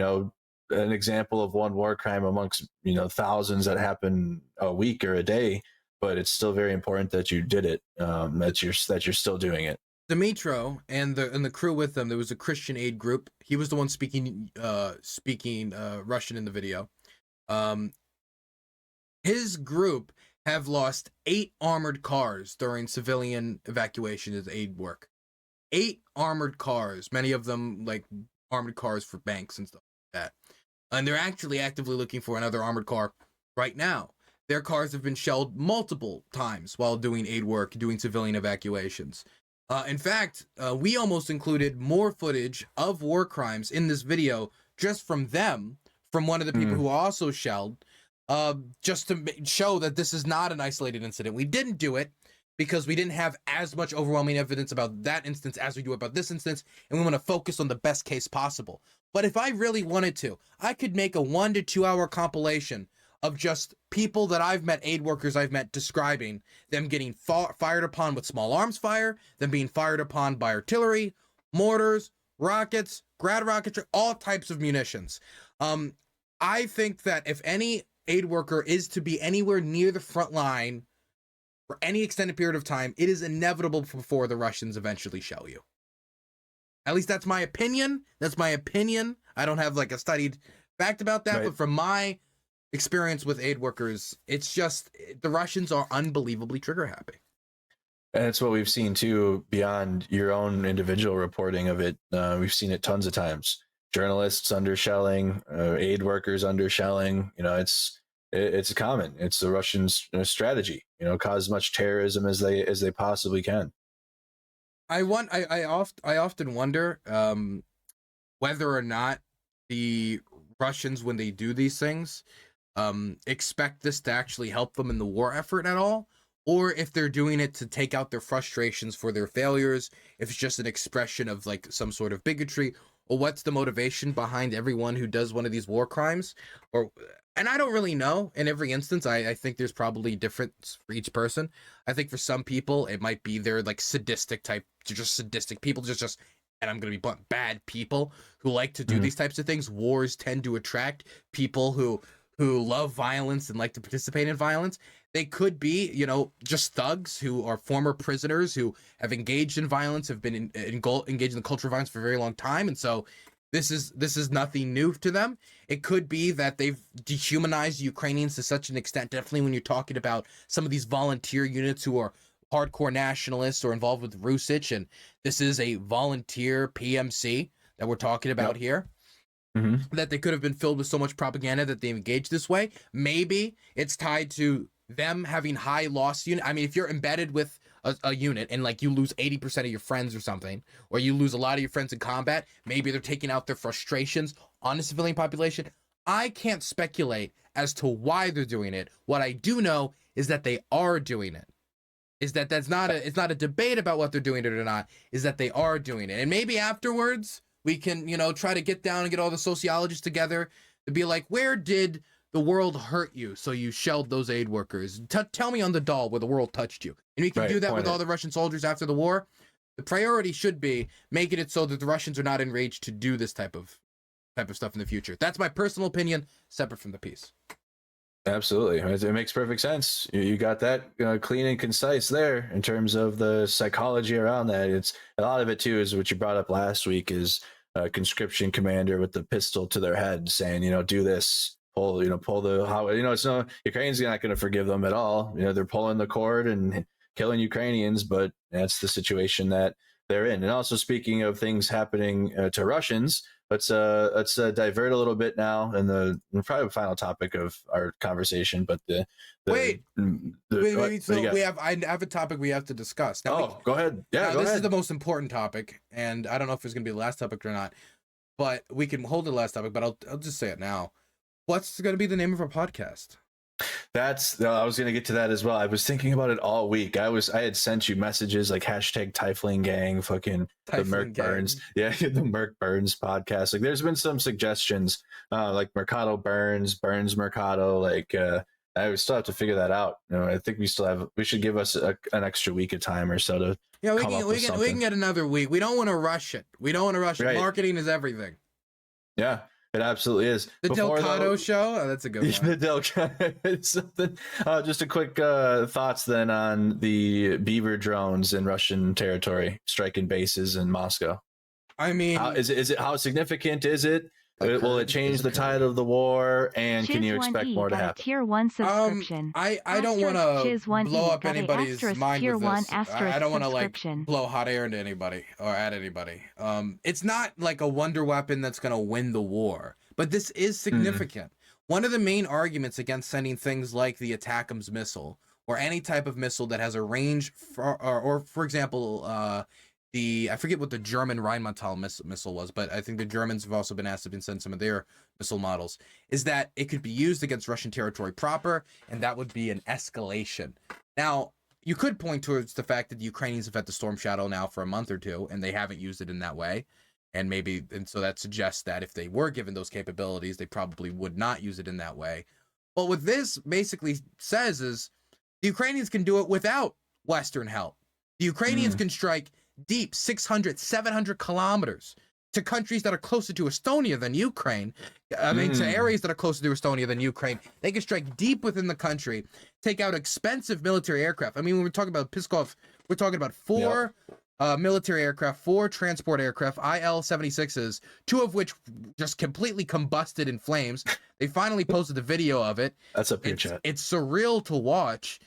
example of one war crime amongst, thousands that happen a week or a day, but it's still very important that you did it, that you're still doing it. Dimitro and the crew with them, there was a Christian aid group. He was the one speaking Russian in the video. His group have lost 8 armored cars during civilian evacuation as aid work. 8 armored cars, many of them like armored cars for banks and stuff like that. And they're actually actively looking for another armored car right now. Their cars have been shelled multiple times while doing aid work, doing civilian evacuations. In fact, we almost included more footage of war crimes in this video just from them, from one of the people who also shelled, just to show that this is not an isolated incident. We didn't do it because we didn't have as much overwhelming evidence about that instance as we do about this instance, and we want to focus on the best case possible. But if I really wanted to, I could make a 1 to 2 hour compilation of just people that I've met, aid workers I've met, describing them getting fired upon with small arms fire, them being fired upon by artillery, mortars, rockets, grad rocketry, all types of munitions. I think that if any aid worker is to be anywhere near the front line for any extended period of time, it is inevitable before the Russians eventually shell you. At least that's my opinion. I don't have like a studied fact about that, but from my experience with aid workers, it's just the Russians are unbelievably trigger happy. And it's what we've seen too, beyond your own individual reporting of it. We've seen it tons of times. Journalists undershelling, aid workers undershelling. It's common. It's the Russians' strategy. Cause as much terrorism as they possibly can. I often wonder whether or not the Russians, when they do these things, expect this to actually help them in the war effort at all, or if they're doing it to take out their frustrations for their failures, if it's just an expression of like some sort of bigotry, or what's the motivation behind everyone who does one of these war crimes. And I don't really know in every instance. I think there's probably difference for each person. I think for some people it might be they're like sadistic type, just sadistic people, just and I'm gonna be blunt, bad people who like to do these types of things. Wars tend to attract people who love violence and like to participate in violence. They could be, just thugs who are former prisoners who have engaged in violence, have been engaged in the culture of violence for a very long time, and so this is nothing new to them. It could be that they've dehumanized Ukrainians to such an extent. Definitely, when you're talking about some of these volunteer units who are hardcore nationalists or involved with Rusich, and this is a volunteer PMC that we're talking about here. That they could have been filled with so much propaganda that they engaged this way. Maybe it's tied to them having high loss unit. I mean, if you're embedded with a unit and like you lose 80% of your friends or something, or you lose a lot of your friends in combat, maybe they're taking out their frustrations on the civilian population. I can't speculate as to why they're doing it. What I do know is that they are doing it. It's not a debate about what they're doing it or not, is that they are doing it. And maybe afterwards we can, try to get down and get all the sociologists together to be like, where did the world hurt you so you shelled those aid workers? Tell me on the doll where the world touched you. And we can do that with all the Russian soldiers after the war. The priority should be making it so that the Russians are not enraged to do this type of stuff in the future. That's my personal opinion, separate from the piece. Absolutely. It makes perfect sense. You got that clean and concise there in terms of the psychology around that. It's a lot of it too is what you brought up last week is a conscription commander with the pistol to their head saying, do this, pull the, how, it's no, Ukraine's not going to forgive them at all. They're pulling the cord and killing Ukrainians, but that's the situation that they're in. And also speaking of things happening to Russians, let's divert a little bit now, and the probably final topic of our conversation. But I have a topic we have to discuss. Now, go ahead. Yeah, this is the most important topic, and I don't know if it's going to be the last topic or not. But we can hold the last topic. But I'll just say it now. What's going to be the name of our podcast? I was going to get to that as well. I was thinking about it all week. I had sent you messages like hashtag Typhling Gang, fucking the Merc Burns. Yeah, the Merc Burns podcast. Like there's been some suggestions like Mercado Burns Mercado. Like I still have to figure that out. I think we should give us an extra week of time or so to we can get another week. We don't want to rush it. Right. Marketing is everything. Yeah. It absolutely is. The Delgado show? Oh, that's a good one. The Delgado. Something. Just a quick thoughts then on the Beaver drones in Russian territory striking bases in Moscow. I mean, how significant is it? Will it change the tide of the war? And can you expect more to happen? Tier 1 subscription. I don't want to blow up anybody's mind with this. I don't want to like blow hot air into anybody or at anybody. It's not like a wonder weapon that's going to win the war, but this is significant. One of the main arguments against sending things like the ATACMS missile or any type of missile that has a range for example, I forget what the German Rheinmetall missile was, but I think the Germans have also been asked to send some of their missile models, is that it could be used against Russian territory proper, and that would be an escalation. Now, you could point towards the fact that the Ukrainians have had the Storm Shadow now for a month or two, and they haven't used it in that way. And so that suggests that if they were given those capabilities, they probably would not use it in that way. But what this basically says is the Ukrainians can do it without Western help. The Ukrainians can strike deep 600, 700 kilometers to countries that are closer to Estonia than Ukraine. To areas that are closer to Estonia than Ukraine. They can strike deep within the country, take out expensive military aircraft. I mean, when we're talking about Pskov, we're talking about four military aircraft, 4 transport aircraft, IL-76s, 2 of which just completely combusted in flames. They finally posted the video of it. That's a pure chat. It's surreal to watch.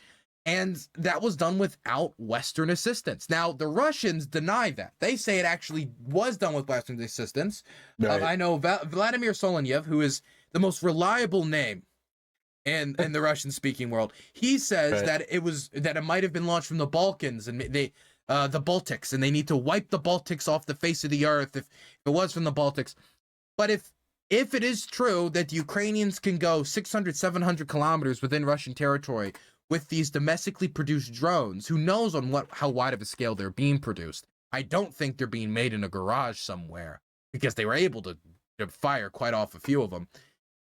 And that was done without Western assistance. Now, the Russians deny that. They say it actually was done with Western assistance. Right. I know Vladimir Solovyev, who is the most reliable name in the Russian-speaking world, he says that it might have been launched from the Balkans and the Baltics, and they need to wipe the Baltics off the face of the earth if it was from the Baltics. But if it is true that the Ukrainians can go 600, 700 kilometers within Russian territory with these domestically produced drones, who knows on how wide of a scale they're being produced. I don't think they're being made in a garage somewhere, because they were able to fire quite off a few of them.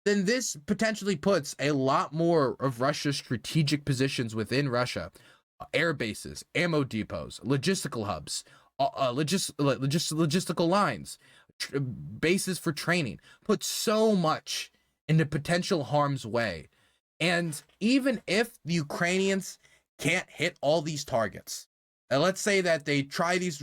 Then this potentially puts a lot more of Russia's strategic positions within Russia, air bases, ammo depots, logistical hubs, logistical lines, bases for training, put so much into potential harm's way. And even if the Ukrainians can't hit all these targets, let's say that they try these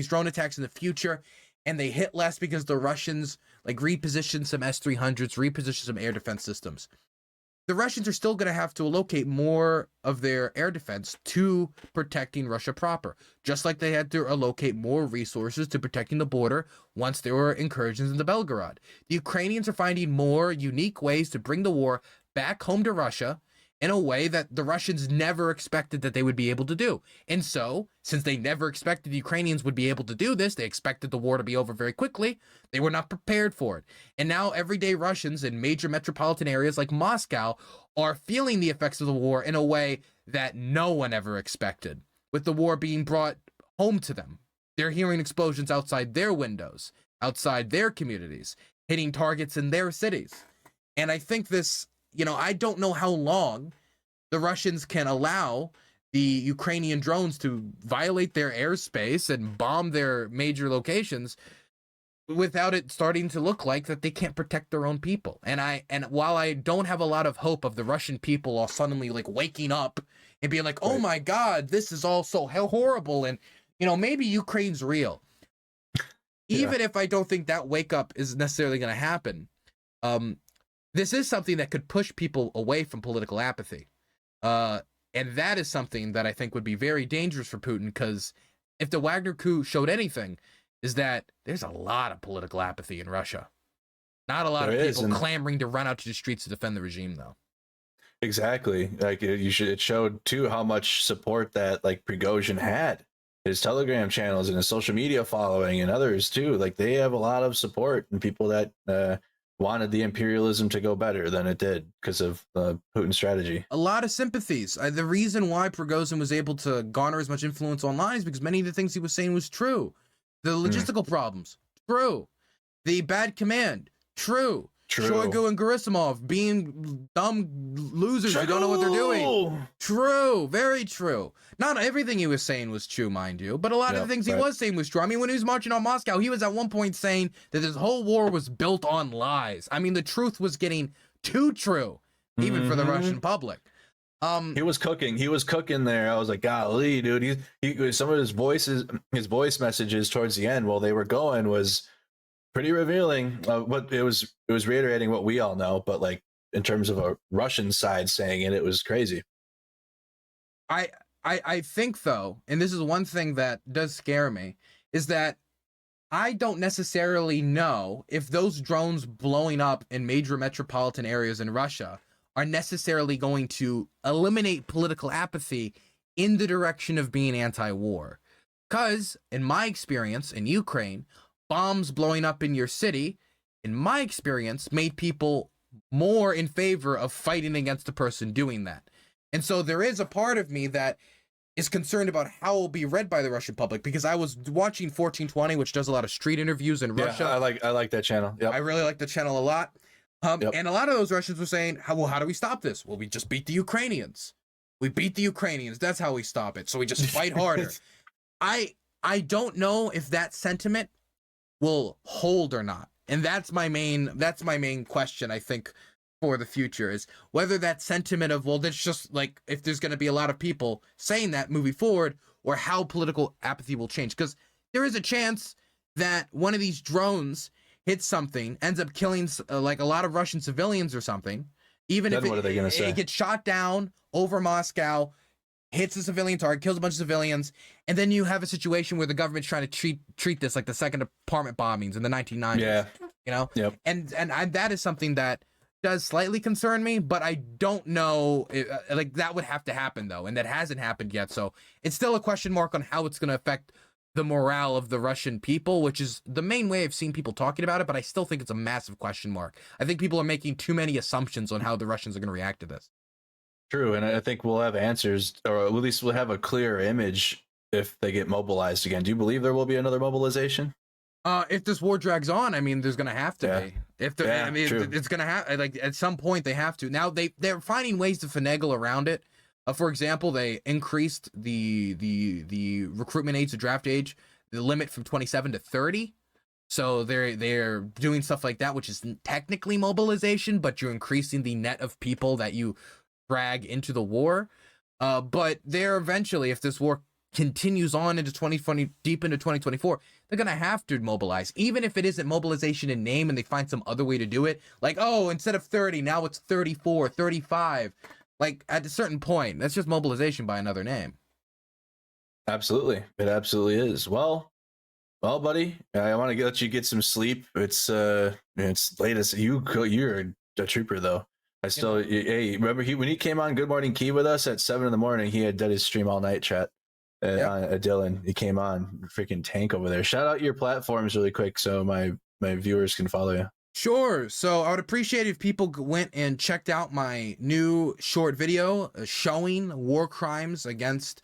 drone attacks in the future and they hit less because the Russians like reposition some S-300s, reposition some air defense systems. The Russians are still going to have to allocate more of their air defense to protecting Russia proper, just like they had to allocate more resources to protecting the border once there were incursions into Belgorod. The Ukrainians are finding more unique ways to bring the war back home to Russia in a way that the Russians never expected that they would be able to do. And so, since they never expected the Ukrainians would be able to do this, they expected the war to be over very quickly, they were not prepared for it. And now everyday Russians in major metropolitan areas like Moscow are feeling the effects of the war in a way that no one ever expected, with the war being brought home to them. They're hearing explosions outside their windows, outside their communities, hitting targets in their cities. And I think this, I don't know how long the Russians can allow the Ukrainian drones to violate their airspace and bomb their major locations without it starting to look like that they can't protect their own people. And while I don't have a lot of hope of the Russian people all suddenly like waking up and being like, oh my God, this is all so horrible, and maybe Ukraine's real. Even if I don't think that wake up is necessarily going to happen, this is something that could push people away from political apathy. And that is something that I think would be very dangerous for Putin, because if the Wagner coup showed anything, is that there's a lot of political apathy in Russia. Not a lot of people clamoring to run out to the streets to defend the regime, though. Exactly. Like it showed too how much support that like Prigozhin had. His Telegram channels and his social media following and others too. Like they have a lot of support and people that wanted the imperialism to go better than it did because of Putin's strategy. A lot of sympathies. The reason why Prigozhin was able to garner as much influence online is because many of the things he was saying was true. The logistical problems, true. The bad command, true. Shoigu and Gerasimov being dumb losers who don't know what they're doing. True, very true. Not everything he was saying was true, mind you, but a lot of the things he was saying was true. I mean, when he was marching on Moscow, he was at one point saying that this whole war was built on lies. I mean, the truth was getting too true, even for the Russian public. He was cooking there. I was like, golly, dude. He some of his voice messages towards the end while they were going was pretty revealing. But it was reiterating what we all know, but like in terms of a Russian side saying it, it was crazy. I think though, and this is one thing that does scare me, is that I don't necessarily know if those drones blowing up in major metropolitan areas in Russia are necessarily going to eliminate political apathy in the direction of being anti-war. Because in my experience in Ukraine, bombs blowing up in your city, in my experience, made people more in favor of fighting against the person doing that. And so there is a part of me that is concerned about how it will be read by the Russian public, because I was watching 1420, which does a lot of street interviews in Russia. I like that channel. Yep. I really like the channel a lot. And a lot of those Russians were saying, how do we stop this? Well, we just beat the Ukrainians. We beat the Ukrainians. That's how we stop it. So we just fight harder. I don't know if that sentiment will hold or not. And that's my main question, I think, for the future, is whether that sentiment of, well, that's just like, if there's going to be a lot of people saying that moving forward, or how political apathy will change. Because there is a chance that one of these drones hits something, ends up killing like a lot of Russian civilians or something. Even if it gets shot down over Moscow, hits a civilian target, kills a bunch of civilians, and then you have a situation where the government's trying to treat this like the second apartment bombings in the 1990s. Yeah. You know? Yep. And that is something that does slightly concern me, but I don't know, like that would have to happen though, and that hasn't happened yet. So it's still a question mark on how it's going to affect the morale of the Russian people, which is the main way I've seen people talking about it, but I still think it's a massive question mark. I think people are making too many assumptions on how the Russians are going to react to this. True, and I think we'll have answers, or at least we'll have a clear image if they get mobilized again. Do you believe there will be another mobilization? If this war drags on, I mean, there's gonna have to Yeah. be. If the, Yeah, I mean, true. it's gonna have like at some point they have to. Now they're finding ways to finagle around it. For example, they increased the recruitment age, the draft age, the limit from 27 to 30. So they're doing stuff like that, which is technically mobilization, but you're increasing the net of people that you drag into the war. But they're eventually, if this war continues on into 2020, deep into 2024, they're gonna have to mobilize, even if it isn't mobilization in name and they find some other way to do it. Like, oh, instead of 30, now it's 34, 35. Like at a certain point, that's just mobilization by another name. Absolutely, it absolutely is. Well, buddy, I want to let you get some sleep. It's late as you're a trooper though. I still, hey, remember when he came on Good Morning Key with us at 7 in the morning? He had done his stream all night, chat. Dylan, he came on, freaking tank over there. Shout out your platforms really quick so my viewers can follow you. Sure. So I would appreciate if people went and checked out my new short video showing war crimes against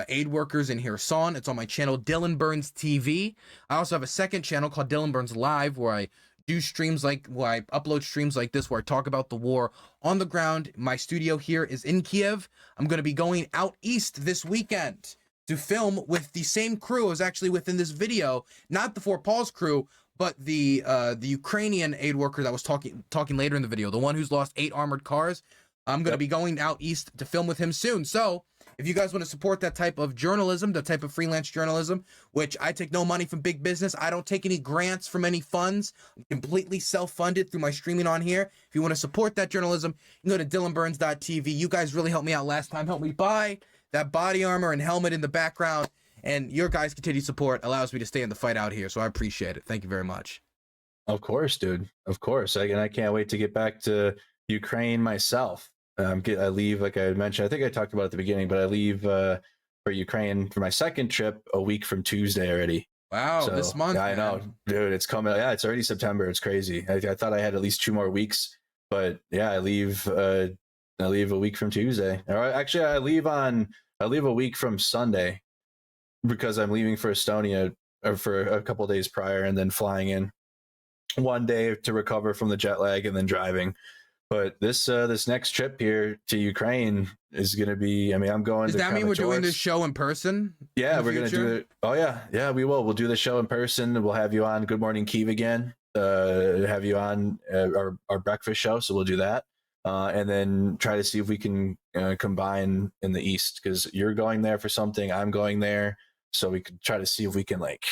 aid workers in Kherson. It's on my channel, Dylan Burns TV. I also have a second channel called DylanBurnsLIVE where I do streams where I upload streams like this where I talk about the war on the ground. My studio here is in Kiev. I'm going to be going out east this weekend to film with the same crew as actually within this video, not the Fort Paul's crew, but the Ukrainian aid worker that was talking later in the video, the one who's lost 8 armored cars. I'm going to be going out east to film with him soon. So if you guys want to support that type of journalism, that type of freelance journalism, which I take no money from big business, I don't take any grants from any funds, I'm completely self-funded through my streaming on here. If you want to support that journalism, you can go to DylanBurns.tv. You guys really helped me out last time. Helped me buy that body armor and helmet in the background. And your guys' continued support allows me to stay in the fight out here. So I appreciate it. Thank you very much. Of course, dude. Of course. I can't wait to get back to Ukraine myself. I leave, like I mentioned, I think I talked about it at the beginning, but I leave for Ukraine for my second trip a week from Tuesday already. Wow, so, this month. Yeah, I know, dude. It's coming. Yeah, it's already September. It's crazy. I thought I had at least 2 more weeks, but yeah, I leave a week from Tuesday. Or actually, I leave a week from Sunday because I'm leaving for Estonia for a couple of days prior, and then flying in one day to recover from the jet lag, and then driving. But this next trip here to Ukraine is going to be, I mean, I'm going. Does that mean we're doing this show in person? Yeah, we're going to do it. Oh yeah, we will. We'll do the show in person. We'll have you on Good Morning Kyiv again. Have you on our breakfast show. So we'll do that, and then try to see if we can combine in the East, because you're going there for something. I'm going there, so we could try to see if we can like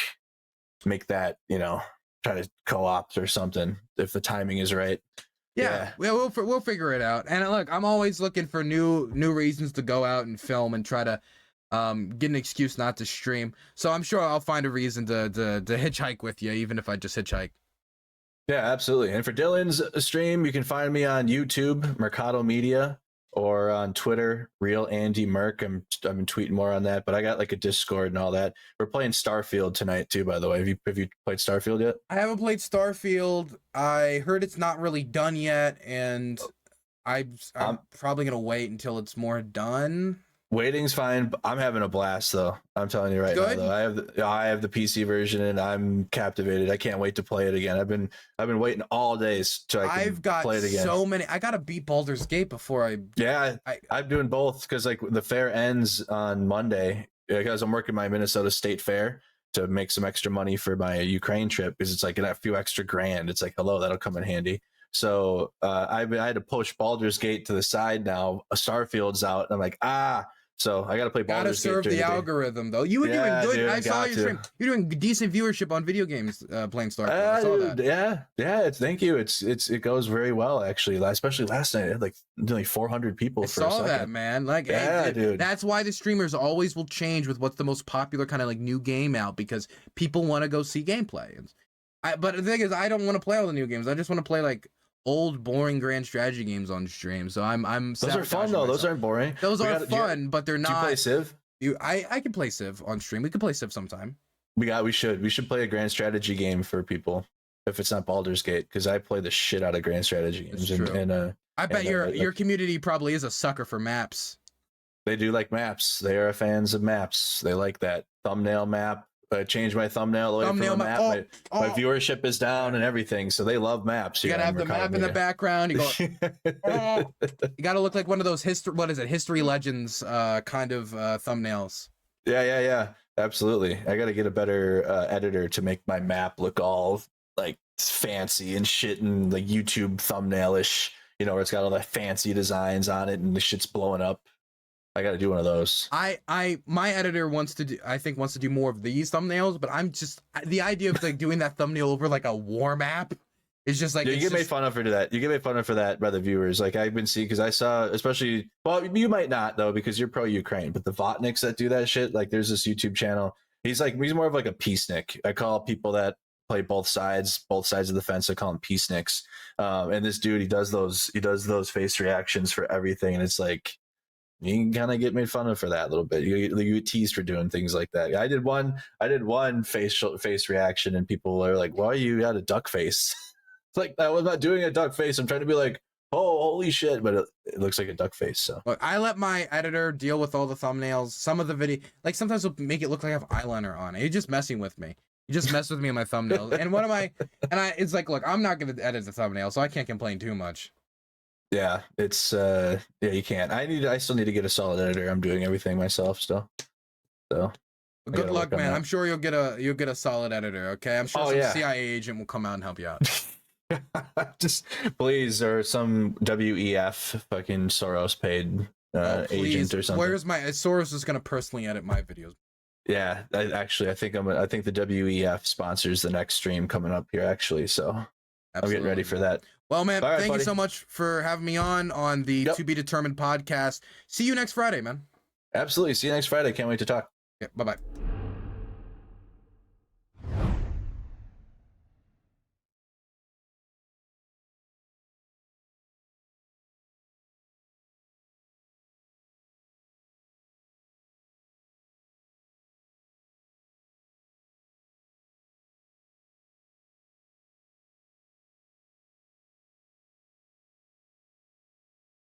make that, try to co-opt or something if the timing is right. Yeah, we'll figure it out. And look, I'm always looking for new reasons to go out and film and try to get an excuse not to stream. So I'm sure I'll find a reason to hitchhike with you, even if I just hitchhike. Yeah, absolutely. And for Dylan's stream, you can find me on YouTube, Mercado Media, or on Twitter, Real Andy Merc. I've been tweeting more on that, but I got like a Discord and all that. We're playing Starfield tonight too, by the way. Have you played Starfield yet? I haven't played Starfield. I heard it's not really done yet, and I'm probably gonna wait until it's more done. Waiting's fine. I'm having a blast though. I'm telling you right now. Though I have the PC version and I'm captivated. I can't wait to play it again. I've been waiting all days to play it again. So many. I gotta beat Baldur's Gate before I. Yeah, I'm doing both because like the fair ends on Monday because I'm working my Minnesota State Fair to make some extra money for my Ukraine trip because it's like a few extra grand. It's like, hello, that'll come in handy. So I had to push Baldur's Gate to the side now. Starfield's out. I'm like, so I got to play Baldur's Gate. Gotta serve the algorithm, though. You were doing good. Dude, I saw your stream. You're doing decent viewership on video games playing Starfield. I saw that. Yeah. Thank you. It goes very well actually. Especially last night, I had like nearly 400 people. I saw that, man. Like, dude. That's why the streamers always will change with what's the most popular kind of like new game out, because people want to go see gameplay. But the thing is, I don't want to play all the new games. I just want to play like old boring grand strategy games on stream. So I'm those are fun though. Those aren't boring. Those are fun, but they're not. Do you play Civ? I can play Civ on stream. We can play Civ sometime. We should play a grand strategy game for people if it's not Baldur's Gate, because I play the shit out of grand strategy games, and I bet And, your community probably is a sucker for maps. they do like maps. They are fans of maps. They like that thumbnail map. I changed my thumbnail away from a map. My viewership is down and everything, so they love maps. You gotta have the map in the background. You go. You gotta look like one of those history legends kind of thumbnails. Yeah. Absolutely. I gotta get a better editor to make my map look all like fancy and shit and like YouTube thumbnailish. You know, where it's got all the fancy designs on it and the shit's blowing up. I got to do one of those. My editor wants to do more of these thumbnails, but I'm just the idea of like doing that thumbnail over like a war map is just like, yeah, you get made fun of for that. You get made fun of for that by the viewers. Like I've been seeing, because I saw, especially, well, you might not though, because you're pro Ukraine, but the Votniks that do that shit, like there's this YouTube channel. He's more of like a peacenik. I call people that play both sides of the fence. I call them peaceniks. And this dude, he does those face reactions for everything, and it's like, you can kind of get made fun of for that a little bit. You get teased for doing things like that. I did one face reaction, and people are like, "Why you got a duck face?" It's like, I was not doing a duck face. I'm trying to be like, "Oh, holy shit!" But it looks like a duck face. So look, I let my editor deal with all the thumbnails. Some of the video, like sometimes it'll make it look like I have eyeliner on. You're just messing with me. You just mess with me on my thumbnails. And it's like, look, I'm not gonna edit the thumbnail, so I can't complain too much. Yeah, it's yeah, you can't. I still need to get a solid editor. I'm doing everything myself still. So good luck, man. I'm sure you'll get a solid editor, okay? I'm sure some CIA agent will come out and help you out. Just please, or some WEF fucking Soros paid agent or something. Where's my Soros is gonna personally edit my videos. Yeah, I think the WEF sponsors the next stream coming up here actually, so absolutely. I'm getting ready for that. Well, man, thank you so much for having me on the To Be Determined podcast. See you next Friday, man. Absolutely. See you next Friday. Can't wait to talk. Yeah, bye-bye.